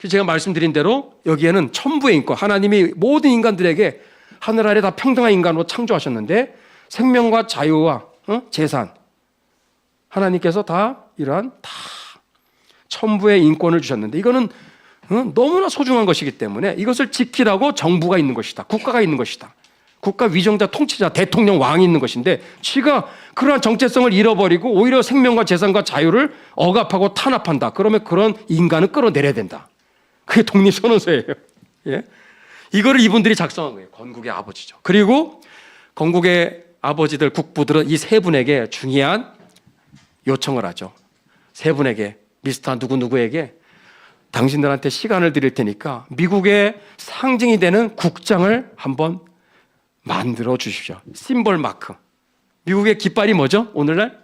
제가 말씀드린 대로 여기에는 천부의 인권, 하나님이 모든 인간들에게 하늘 아래 다 평등한 인간으로 창조하셨는데 생명과 자유와 재산, 하나님께서 다 이러한 다 천부의 인권을 주셨는데 이거는 너무나 소중한 것이기 때문에 이것을 지키라고 정부가 있는 것이다. 국가가 있는 것이다. 국가 위정자, 통치자, 대통령, 왕이 있는 것인데 지가 그러한 정체성을 잃어버리고 오히려 생명과 재산과 자유를 억압하고 탄압한다. 그러면 그런 인간은 끌어내려야 된다. 그게 독립선언서예요. 예? 이거를 이분들이 작성한 거예요. 건국의 아버지죠. 그리고 건국의 아버지들, 국부들은 이 세 분에게 중요한 요청을 하죠. 세 분에게, 미스터 누구누구에게 당신들한테 시간을 드릴 테니까 미국의 상징이 되는 국장을 한번 만들어 주십시오. 심볼 마크. 미국의 깃발이 뭐죠? 오늘날?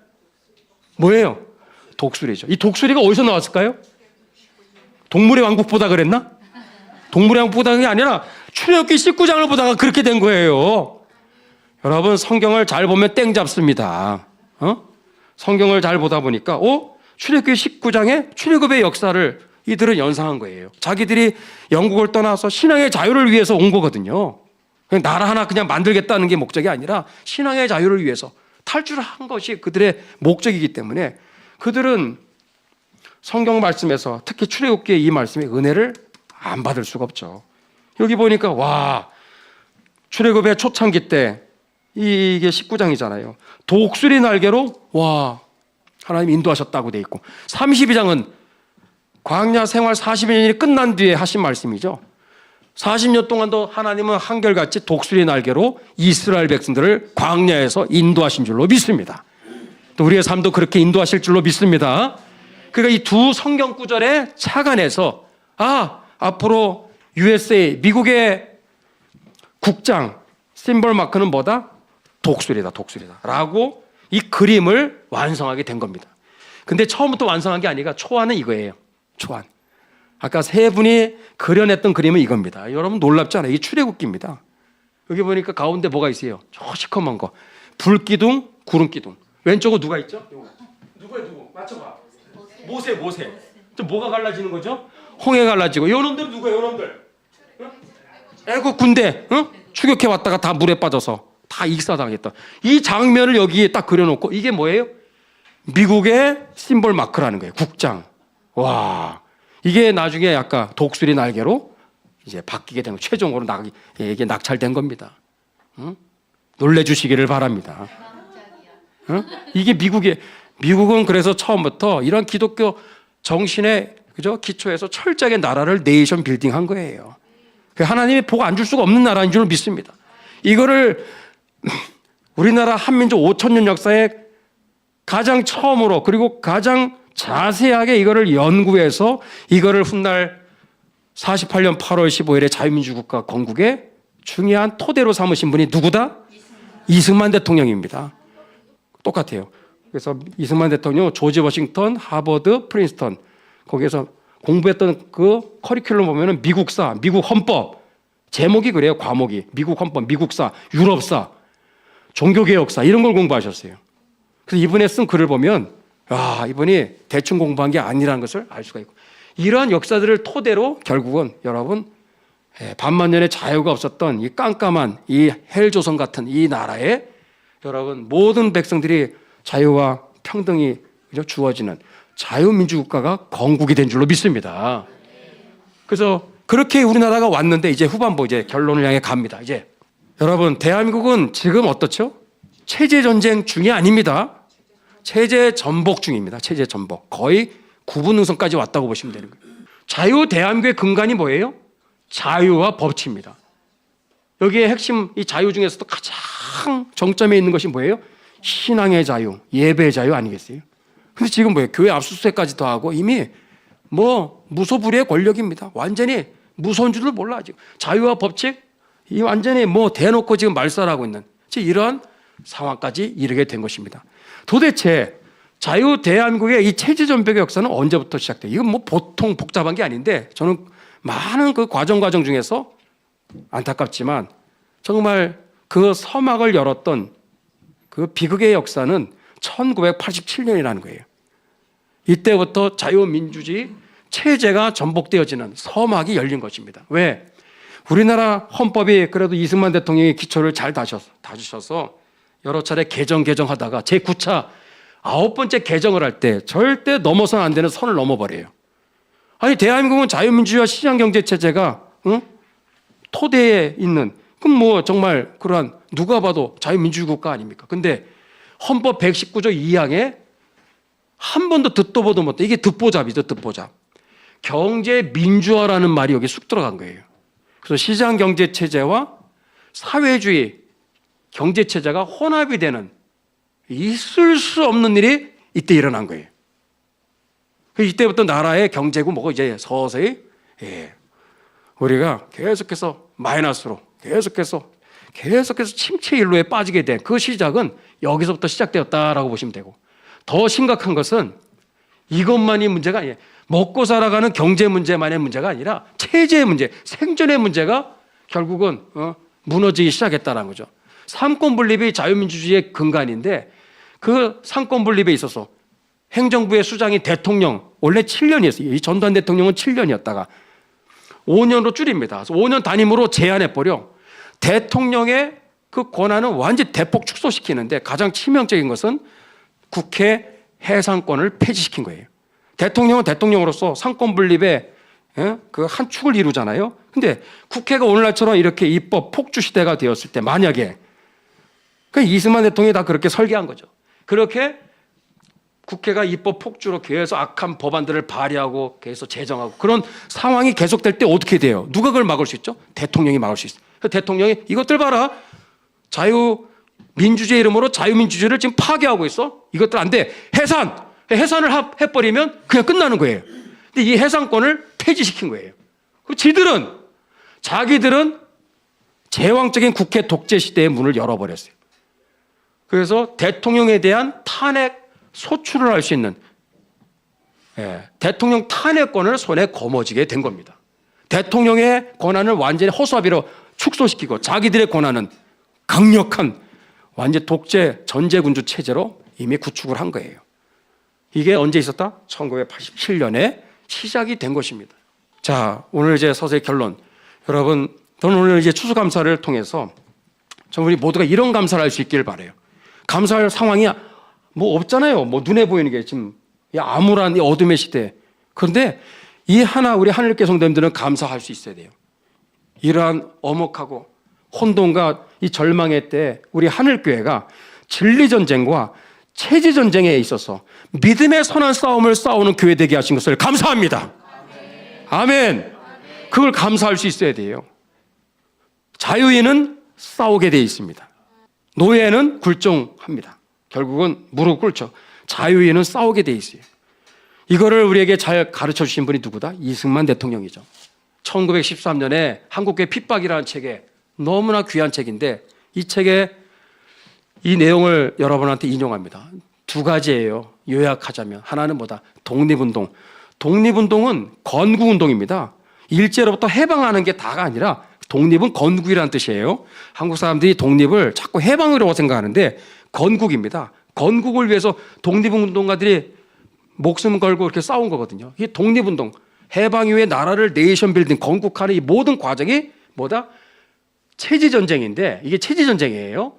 뭐예요? 독수리죠. 이 독수리가 어디서 나왔을까요? 동물의 왕국 보다 그랬나? 동물의 왕국 보다 그게 아니라 출애굽기 19장을 보다가 그렇게 된 거예요. 여러분 성경을 잘 보면 땡 잡습니다. 성경을 잘 보다 보니까 출애굽기 19장에 출애굽의 역사를 이들은 연상한 거예요. 자기들이 영국을 떠나서 신앙의 자유를 위해서 온 거거든요. 그냥 나라 하나 그냥 만들겠다는 게 목적이 아니라 신앙의 자유를 위해서 탈출한 것이 그들의 목적이기 때문에 그들은 성경 말씀에서 특히 출애굽기의 이 말씀의 은혜를 안 받을 수가 없죠. 여기 보니까 와, 출애굽의 초창기 때 이게 19장이잖아요. 독수리 날개로 와, 하나님 인도하셨다고 돼 있고 32장은 광야 생활 40년이 끝난 뒤에 하신 말씀이죠. 40년 동안도 하나님은 한결같이 독수리 날개로 이스라엘 백성들을 광야에서 인도하신 줄로 믿습니다. 또 우리의 삶도 그렇게 인도하실 줄로 믿습니다. 그러니까 이 두 성경 구절에 착안해서 앞으로 USA, 미국의 국장 심볼 마크는 뭐다? 독수리다, 독수리다 라고 이 그림을 완성하게 된 겁니다. 근데 처음부터 완성한 게 아니라 초안은 이거예요. 초안. 아까 세 분이 그려냈던 그림은 이겁니다. 여러분 놀랍지 않아요? 이 출애굽기입니다. 여기 보니까 가운데 뭐가 있어요? 저 시커먼 거. 불기둥, 구름기둥. 왼쪽은 누가 있죠? 누구예요, 누구? 맞춰봐. 모세. 좀 뭐가 갈라지는 거죠? 홍해 갈라지고. 요놈들 누구예요, 요놈들? 애국 군대, 추격해 왔다가 다 물에 빠져서 다 익사당했다. 이 장면을 여기에 딱 그려놓고 이게 뭐예요? 미국의 심볼 마크라는 거예요. 국장. 와, 이게 나중에 아까 독수리 날개로 이제 바뀌게 된 거, 최종으로 이게 낙찰된 겁니다. 놀래주시기를 바랍니다. 이게 미국은 그래서 처음부터 이런 기독교 정신의 기초에서 철저하게 나라를 네이션 빌딩한 거예요. 하나님이 복 안 줄 수가 없는 나라인 줄 믿습니다. 이거를 우리나라 한민족 5,000년 역사에 가장 처음으로 그리고 가장 자세하게 이거를 연구해서 이거를 훗날 48년 8월 15일에 자유민주국가 건국의 중요한 토대로 삼으신 분이 누구다? 이승만 대통령입니다. 똑같아요. 그래서 이승만 대통령, 조지 워싱턴, 하버드, 프린스턴 거기에서 공부했던 그 커리큘럼 보면은 미국사, 미국 헌법 제목이 그래요. 과목이 미국 헌법, 미국사, 유럽사, 종교개혁사 이런 걸 공부하셨어요. 그래서 이분의 쓴 글을 보면 이분이 대충 공부한 게 아니라는 것을 알 수가 있고 이러한 역사들을 토대로 결국은 여러분 반만년의 자유가 없었던 이 깜깜한 이 헬조선 같은 이 나라에 여러분 모든 백성들이 자유와 평등이 주어지는 자유민주국가가 건국이 된 줄로 믿습니다. 그래서 그렇게 우리나라가 왔는데 이제 후반부 이제 결론을 향해 갑니다. 이제 여러분 대한민국은 지금 어떻죠? 체제 전쟁 중이 아닙니다. 체제 전복 중입니다. 체제 전복. 거의 구분능선까지 왔다고 보시면 되는 거예요. 자유 대한민국의 근간이 뭐예요? 자유와 법치입니다. 여기에 핵심 이 자유 중에서도 가장 정점에 있는 것이 뭐예요? 신앙의 자유, 예배의 자유 아니겠어요? 근데 지금 뭐예요? 교회 압수수색까지 더 하고 이미 무소불위의 권력입니다. 완전히 무서운 줄을 몰라 지금. 자유와 법칙 이 완전히 대놓고 지금 말살하고 있는 이런 상황까지 이르게 된 것입니다. 도대체 자유 대한민국의 이 체제 전복의 역사는 언제부터 시작돼요? 이건 보통 복잡한 게 아닌데 저는 많은 그 과정 중에서 안타깝지만 정말 그 서막을 열었던 그 비극의 역사는 1987년이라는 거예요. 이때부터 자유민주주의 체제가 전복되어지는 서막이 열린 것입니다. 왜? 우리나라 헌법이 그래도 이승만 대통령이 기초를 잘 다주셔서 여러 차례 개정하다가 제9차 9번째 개정을 할 때 절대 넘어서는 안 되는 선을 넘어버려요. 아니 대한민국은 자유민주주의와 시장경제체제가 토대에 있는, 그럼 뭐 정말 그러한 누가 봐도 자유민주주의 국가 아닙니까? 근데 헌법 119조 2항에 한 번도 듣도 보도 못해. 이게 듣보잡이죠, 듣보잡. 경제민주화라는 말이 여기 쑥 들어간 거예요. 그래서 시장경제체제와 사회주의 경제체제가 혼합이 되는, 있을 수 없는 일이 이때 일어난 거예요. 이때부터 나라의 경제고 뭐고 이제 서서히 우리가 계속해서 마이너스로 계속해서 침체 일로에 빠지게 된 그 시작은 여기서부터 시작되었다라고 보시면 되고, 더 심각한 것은 이것만이 문제가 아니에요. 먹고 살아가는 경제 문제만의 문제가 아니라 체제의 문제, 생존의 문제가 결국은 무너지기 시작했다는 거죠. 삼권 분립이 자유민주주의의 근간인데 그 삼권 분립에 있어서 행정부의 수장이 대통령, 원래 7년이었어요. 이 전두환 대통령은 7년이었다가 5년으로 줄입니다. 그래서 5년 단임으로 제한해버려 대통령의 그 권한은 완전히 대폭 축소시키는데 가장 치명적인 것은 국회 해상권을 폐지시킨 거예요. 대통령은 대통령으로서 상권 분립의 그 한 축을 이루잖아요. 근데 국회가 오늘날처럼 이렇게 입법 폭주 시대가 되었을 때 만약에 이승만 대통령이 다 그렇게 설계한 거죠. 그렇게 국회가 입법 폭주로 계속 악한 법안들을 발의하고 계속 제정하고 그런 상황이 계속될 때 어떻게 돼요? 누가 그걸 막을 수 있죠? 대통령이 막을 수 있어요. 대통령이 이것들 봐라. 자유민주주의 이름으로 자유민주주의를 지금 파괴하고 있어. 이것들 안 돼. 해산을 해버리면 그냥 끝나는 거예요. 근데 이 해상권을 폐지시킨 거예요. 자기들은 제왕적인 국회 독재 시대의 문을 열어버렸어요. 그래서 대통령에 대한 탄핵 소추를 할 수 있는 대통령 탄핵권을 손에 거머쥐게 된 겁니다. 대통령의 권한을 완전히 허수아비로 축소시키고 자기들의 권한은 강력한 완전 독재 전제군주 체제로 이미 구축을 한 거예요. 이게 언제 있었다? 1987년에 시작이 된 것입니다. 자, 오늘 이제 서서히 결론. 여러분, 저는 오늘 이제 추수감사를 통해서 우리 모두가 이런 감사를 할 수 있기를 바라요. 감사할 상황이 뭐 없잖아요. 뭐 눈에 보이는 게 지금 암울한 이 어둠의 시대. 그런데 우리 하늘께 성도님들은 감사할 수 있어야 돼요. 이러한 엄혹하고 혼돈과 이 절망의 때 우리 하늘교회가 진리전쟁과 체제전쟁에 있어서 믿음의 선한 싸움을 싸우는 교회 되게 하신 것을 감사합니다. 아멘. 그걸 감사할 수 있어야 돼요. 자유인은 싸우게 되어 있습니다. 노예는 굴종합니다. 결국은 무릎 꿇죠. 자유인은 싸우게 되어 있어요. 이거를 우리에게 잘 가르쳐 주신 분이 누구다? 이승만 대통령이죠. 1913년에 한국교회 핍박이라는 책에 너무나 귀한 책인데 이 책에 이 내용을 여러분한테 인용합니다. 두 가지예요. 요약하자면 하나는 뭐다? 독립운동. 독립운동은 건국운동입니다. 일제로부터 해방하는 게 다가 아니라 독립은 건국이라는 뜻이에요. 한국 사람들이 독립을 자꾸 해방이라고 생각하는데 건국입니다. 건국을 위해서 독립운동가들이 목숨 걸고 이렇게 싸운 거거든요. 이 독립운동, 해방 이후에 나라를 네이션 빌딩, 건국하는 이 모든 과정이 뭐다? 체제전쟁인데 이게 체제전쟁이에요.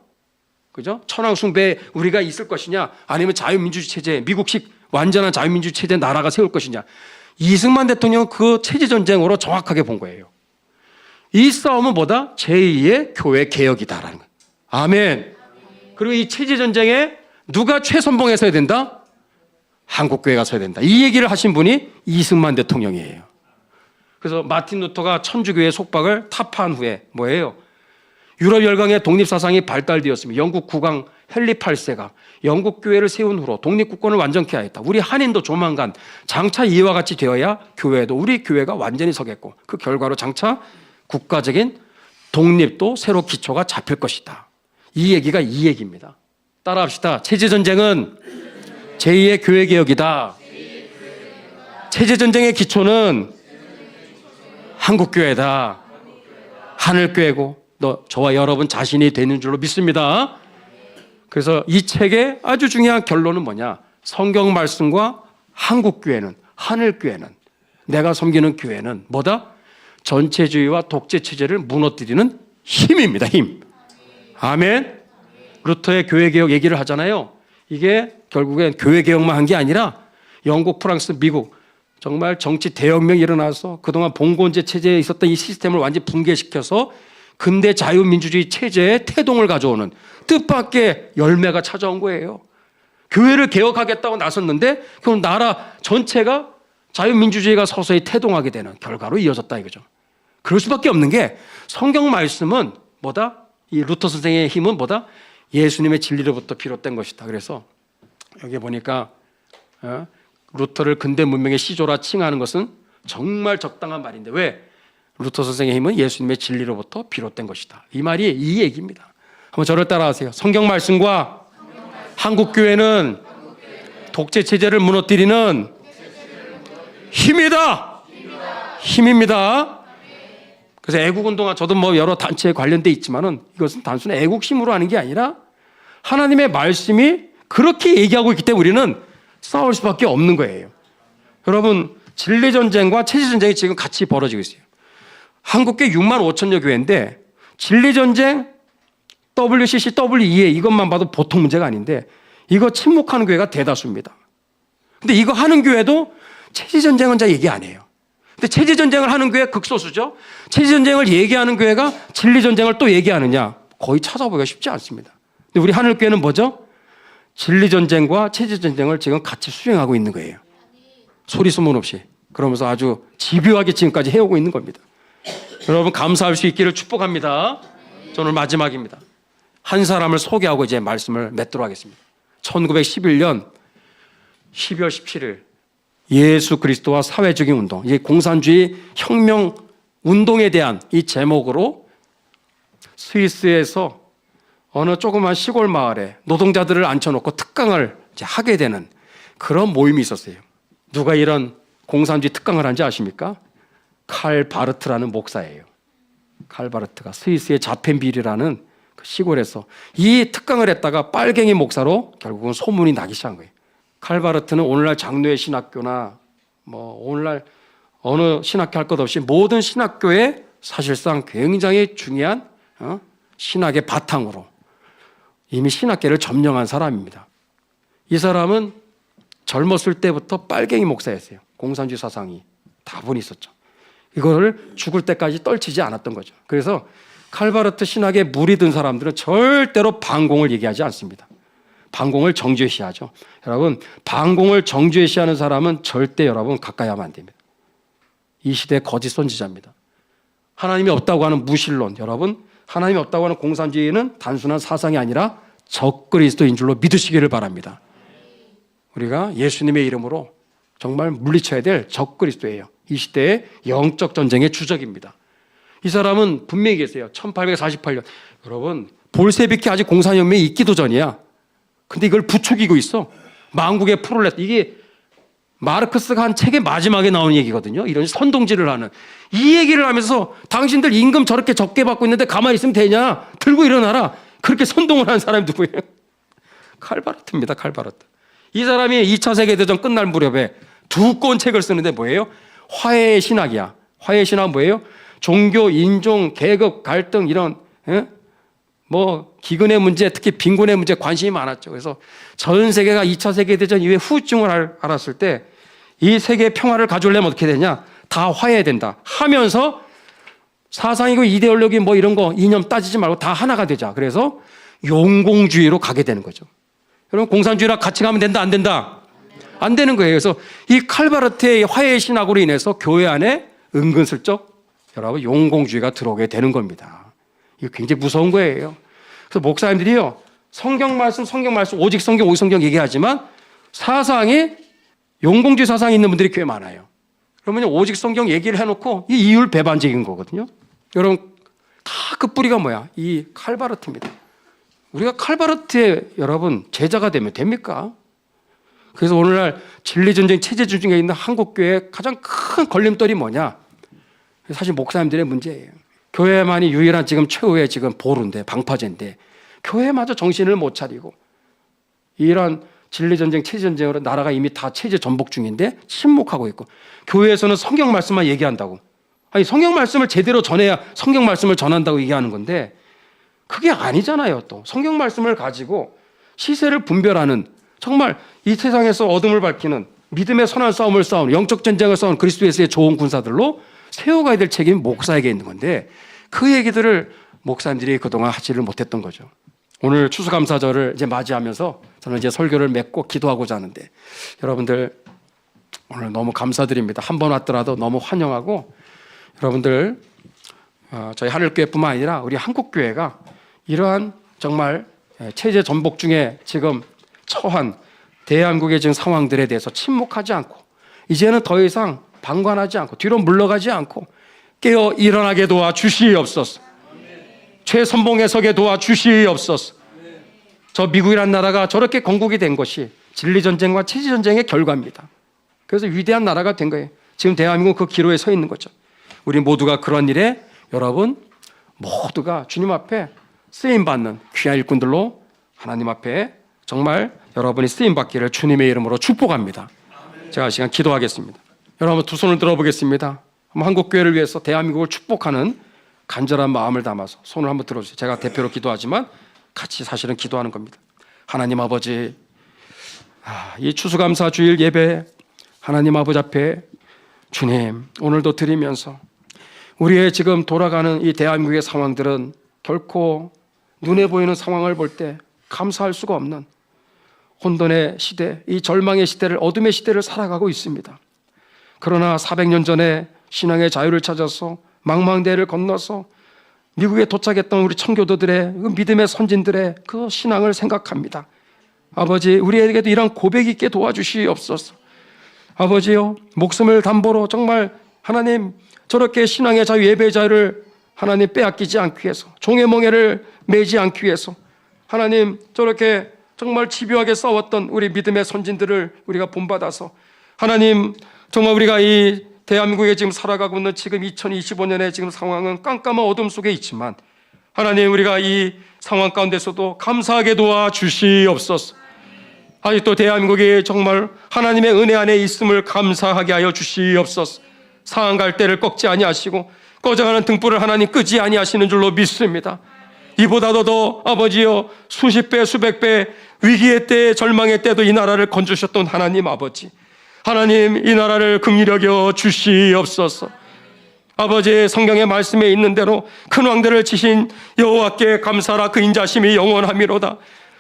그죠? 천황숭배 우리가 있을 것이냐 아니면 자유민주주의 체제, 미국식 완전한 자유민주주의 체제 나라가 세울 것이냐. 이승만 대통령은 그 체제전쟁으로 정확하게 본 거예요. 이 싸움은 뭐다? 제2의 교회 개혁이다라는 거예요. 아멘. 그리고 이 체제전쟁에 누가 최선봉에 서야 된다? 한국교회가 서야 된다. 이 얘기를 하신 분이 이승만 대통령이에요. 그래서 마틴 루터가 천주교의 속박을 타파한 후에 뭐예요? 유럽 열강의 독립사상이 발달되었습니다. 영국 국왕 헨리 8세가 영국 교회를 세운 후로 독립국권을 완전케 하였다. 우리 한인도 조만간 장차 이와 같이 되어야 교회도 우리 교회가 완전히 서겠고 그 결과로 장차 국가적인 독립도 새로 기초가 잡힐 것이다. 이 얘기가 이 얘기입니다. 따라합시다. 체제전쟁은 제2의 교회개혁이다. 체제전쟁의 기초는 한국교회다. 하늘교회고 저와 여러분 자신이 되는 줄로 믿습니다. 그래서 이 책의 아주 중요한 결론은 뭐냐? 성경 말씀과 한국교회는, 하늘교회는 내가 섬기는 교회는 뭐다? 전체주의와 독재 체제를 무너뜨리는 힘입니다. 힘. 아멘. 루터의 교회개혁 얘기를 하잖아요. 이게 결국엔 교회개혁만 한 게 아니라 영국, 프랑스, 미국 정말 정치 대혁명이 일어나서 그동안 봉건제 체제에 있었던 이 시스템을 완전히 붕괴시켜서 근대 자유민주주의 체제에 태동을 가져오는 뜻밖의 열매가 찾아온 거예요. 교회를 개혁하겠다고 나섰는데 그럼 나라 전체가 자유민주주의가 서서히 태동하게 되는 결과로 이어졌다 이거죠. 그럴 수밖에 없는 게 성경 말씀은 뭐다? 이 루터 선생의 힘은 뭐다? 예수님의 진리로부터 비롯된 것이다. 그래서 여기 보니까 루터를 근대 문명의 시조라 칭하는 것은 정말 적당한 말인데 왜? 루터 선생의 힘은 예수님의 진리로부터 비롯된 것이다. 이 말이 이 얘기입니다. 한번 저를 따라하세요. 성경 말씀과 한국 교회는 독재 체제를 무너뜨리는 힘이다. 힘입니다. 그래서 애국운동화 저도 뭐 여러 단체에 관련돼 있지만은 이것은 단순히 애국심으로 하는 게 아니라 하나님의 말씀이 그렇게 얘기하고 있기 때문에 우리는 싸울 수밖에 없는 거예요. 여러분 진리전쟁과 체제전쟁이 지금 같이 벌어지고 있어요. 한국교회 6만 5천여 교회인데 진리전쟁, WCC, WEA 이것만 봐도 보통 문제가 아닌데 이거 침묵하는 교회가 대다수입니다. 근데 이거 하는 교회도 체제전쟁은 잘 얘기 안 해요. 근데 체제전쟁을 하는 교회 극소수죠. 체제전쟁을 얘기하는 교회가 진리전쟁을 또 얘기하느냐 거의 찾아보기가 쉽지 않습니다. 근데 우리 하늘교회는 뭐죠? 진리전쟁과 체제전쟁을 지금 같이 수행하고 있는 거예요. 소리 소문 없이. 그러면서 아주 집요하게 지금까지 해오고 있는 겁니다. 여러분 감사할 수 있기를 축복합니다. 저는 마지막입니다. 한 사람을 소개하고 이제 말씀을 맺도록 하겠습니다. 1911년 12월 17일 예수 그리스도와 사회적인 운동, 이제 공산주의 혁명 운동에 대한 이 제목으로 스위스에서 어느 조그만 시골 마을에 노동자들을 앉혀놓고 특강을 이제 하게 되는 그런 모임이 있었어요. 누가 이런 공산주의 특강을 한지 아십니까? 칼 바르트라는 목사예요. 칼 바르트가 스위스의 자펜빌이라는 그 시골에서 이 특강을 했다가 빨갱이 목사로 결국은 소문이 나기 시작한 거예요. 칼 바르트는 오늘날 장로의 신학교나 뭐 오늘날 어느 신학교 할 것 없이 모든 신학교에 사실상 굉장히 중요한 신학의 바탕으로 이미 신학계를 점령한 사람입니다. 이 사람은 젊었을 때부터 빨갱이 목사였어요. 공산주의 사상이 다분히 있었죠. 이거를 죽을 때까지 떨치지 않았던 거죠. 그래서 칼바르트 신학에 물이 든 사람들은 절대로 반공을 얘기하지 않습니다. 반공을 정죄시하죠. 여러분 반공을 정죄시하는 사람은 절대 여러분 가까이 하면 안 됩니다. 이 시대의 거짓 선지자입니다. 하나님이 없다고 하는 무신론, 여러분 하나님이 없다고 하는 공산주의는 단순한 사상이 아니라 적그리스도인 줄로 믿으시기를 바랍니다. 우리가 예수님의 이름으로 정말 물리쳐야 될 적그리스도예요. 이 시대의 영적 전쟁의 주적입니다. 이 사람은 분명히 계세요. 1848년. 여러분 볼세비키 아직 공산혁명이 있기도 전이야. 근데 이걸 부추기고 있어. 만국의 프롤레. 이게 마르크스가 한 책의 마지막에 나오는 얘기거든요. 이런 선동질을 하는. 이 얘기를 하면서 당신들 임금 저렇게 적게 받고 있는데 가만히 있으면 되냐. 들고 일어나라. 그렇게 선동을 하는 사람이 누구예요? 칼바르트입니다. 칼바르트. 이 사람이 2차 세계대전 끝날 무렵에 두꺼운 책을 쓰는데 뭐예요? 화해의 신학이야. 화해의 신학은 뭐예요? 종교, 인종, 계급, 갈등 이런 뭐 기근의 문제, 특히 빈곤의 문제 관심이 많았죠. 그래서 전 세계가 2차 세계대전 이후에 후유증을 알았을 때 이 세계의 평화를 가져오려면 어떻게 되냐? 다 화해해야 된다 하면서 사상이고 이데올로기 뭐 이런 거 이념 따지지 말고 다 하나가 되자. 그래서 용공주의로 가게 되는 거죠. 여러분 공산주의랑 같이 가면 된다 안 된다? 안 되는 거예요. 그래서 이 칼바르트의 화해의 신학으로 인해서 교회 안에 은근슬쩍 여러분 용공주의가 들어오게 되는 겁니다. 이거 굉장히 무서운 거예요. 그래서 목사님들이요 성경 말씀 오직 성경 얘기하지만 사상이 용공주의 사상이 있는 분들이 꽤 많아요. 그러면 오직 성경 얘기를 해놓고 이 이율 배반적인 거거든요. 여러분 다 그 뿌리가 뭐야? 이 칼바르트입니다. 우리가 칼바르트의 여러분 제자가 되면 됩니까? 그래서 오늘날 진리전쟁 체제전쟁에 있는 한국교회의 가장 큰 걸림돌이 뭐냐? 사실 목사님들의 문제예요. 교회만이 유일한 지금 최후의 지금 보루인데 방파제인데 교회마저 정신을 못 차리고 이런 진리전쟁, 체제전쟁으로 나라가 이미 다 체제 전복 중인데 침묵하고 있고, 교회에서는 성경 말씀만 얘기한다고. 아니, 성경 말씀을 제대로 전해야 성경 말씀을 전한다고 얘기하는 건데 그게 아니잖아요. 또 성경 말씀을 가지고 시세를 분별하는, 정말 이 세상에서 어둠을 밝히는 믿음의 선한 싸움을 싸우는, 영적 전쟁을 싸우는 그리스도의 좋은 군사들로 세워가야 될 책임이 목사에게 있는 건데 그 얘기들을 목사님들이 그동안 하지를 못했던 거죠. 오늘 추수감사절을 이제 맞이하면서 저는 이제 설교를 맺고 기도하고자 하는데, 여러분들 오늘 너무 감사드립니다. 한 번 왔더라도 너무 환영하고, 여러분들 저희 하늘교회뿐만 아니라 우리 한국교회가 이러한 정말 체제 전복 중에 지금 처한 대한민국의 지금 상황들에 대해서 침묵하지 않고, 이제는 더 이상 방관하지 않고 뒤로 물러가지 않고 깨어 일어나게 도와 주시옵소서. 최선봉에 서게 도와 주시옵소서. 저 미국이라는 나라가 저렇게 건국이 된 것이 진리전쟁과 체제전쟁의 결과입니다. 그래서 위대한 나라가 된 거예요. 지금 대한민국 그 기로에 서 있는 거죠. 우리 모두가 그런 일에, 여러분 모두가 주님 앞에 쓰임받는 귀한 일꾼들로 하나님 앞에 정말 여러분이 쓰임받기를 주님의 이름으로 축복합니다. 제가 시간 기도하겠습니다. 여러분 두 손을 들어보겠습니다. 한국교회를 위해서 대한민국을 축복하는 간절한 마음을 담아서 손을 한번 들어주세요. 제가 대표로 기도하지만 같이 사실은 기도하는 겁니다. 하나님 아버지, 이 추수감사 주일 예배 하나님 아버지 앞에 주님 오늘도 드리면서, 우리의 지금 돌아가는 이 대한민국의 상황들은 결코 눈에 보이는 상황을 볼 때 감사할 수가 없는 혼돈의 시대, 이 절망의 시대를, 어둠의 시대를 살아가고 있습니다. 그러나 400년 전에 신앙의 자유를 찾아서 망망대해를 건너서 미국에 도착했던 우리 청교도들의 그 믿음의 선진들의 그 신앙을 생각합니다. 아버지, 우리에게도 이런 고백 있게 도와주시옵소서. 아버지요, 목숨을 담보로 정말 하나님 저렇게 신앙의 자유, 예배의 자유를 하나님 빼앗기지 않기 위해서, 종의 멍에를 매지 않기 위해서 하나님 저렇게 정말 집요하게 싸웠던 우리 믿음의 선진들을 우리가 본받아서, 하나님 정말 우리가 이 대한민국에 지금 살아가고 있는 지금 2025년의 지금 상황은 깜깜한 어둠 속에 있지만, 하나님 우리가 이 상황 가운데서도 감사하게 도와 주시옵소서. 아직도 대한민국이 정말 하나님의 은혜 안에 있음을 감사하게 하여 주시옵소서. 상한 갈대를 꺾지 아니하시고 꺼져가는 등불을 하나님 끄지 아니하시는 줄로 믿습니다. 이보다도 더 아버지여 수십 배 수백 배 위기의 때, 절망의 때도 이 나라를 건주셨던 하나님 아버지, 하나님 이 나라를 긍휼히 여겨 주시옵소서. 아버지, 성경의 말씀에 있는 대로 큰 왕들을 치신 여호와께 감사라, 그 인자심이 영원하미로다.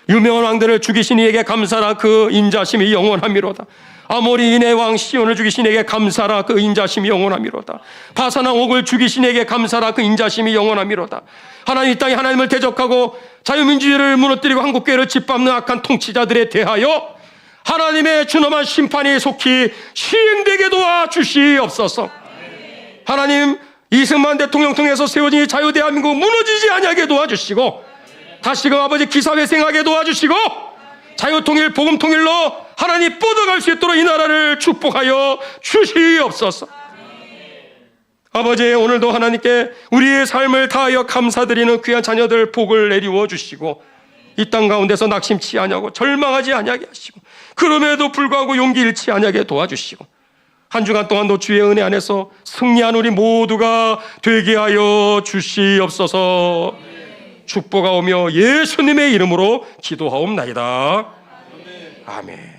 유명한 왕들을 죽이신 이에게 감사라, 그 인자심이 영원하미로다. 아모리 인의 왕 시온을 죽이신 이에게 감사라, 그 인자심이 영원하미로다. 바산왕 옥을 죽이신 이에게 감사라, 그 인자심이 영원하미로다. 하나님 이 땅에 하나님을 대적하고 자유민주주의를 무너뜨리고 한국교회를 짓밟는 악한 통치자들에 대하여 하나님의 준엄한 심판이 속히 시행되게 도와주시옵소서. 하나님 이승만 대통령 통해서 세워진 이 자유대한민국 무너지지 아니하게 도와주시고, 다시금 아버지 기사회생하게 도와주시고, 자유통일 복음통일로 하나님 뻗어갈 수 있도록 이 나라를 축복하여 주시옵소서. 아버지, 오늘도 하나님께 우리의 삶을 다하여 감사드리는 귀한 자녀들 복을 내리워 주시고, 이 땅 가운데서 낙심치 아니하고 절망하지 아니하게 하시고, 그럼에도 불구하고 용기 잃지 아니하게 도와주시고, 한 주간 동안도 주의 은혜 안에서 승리한 우리 모두가 되게 하여 주시옵소서. 축복하오며 예수님의 이름으로 기도하옵나이다. 아멘.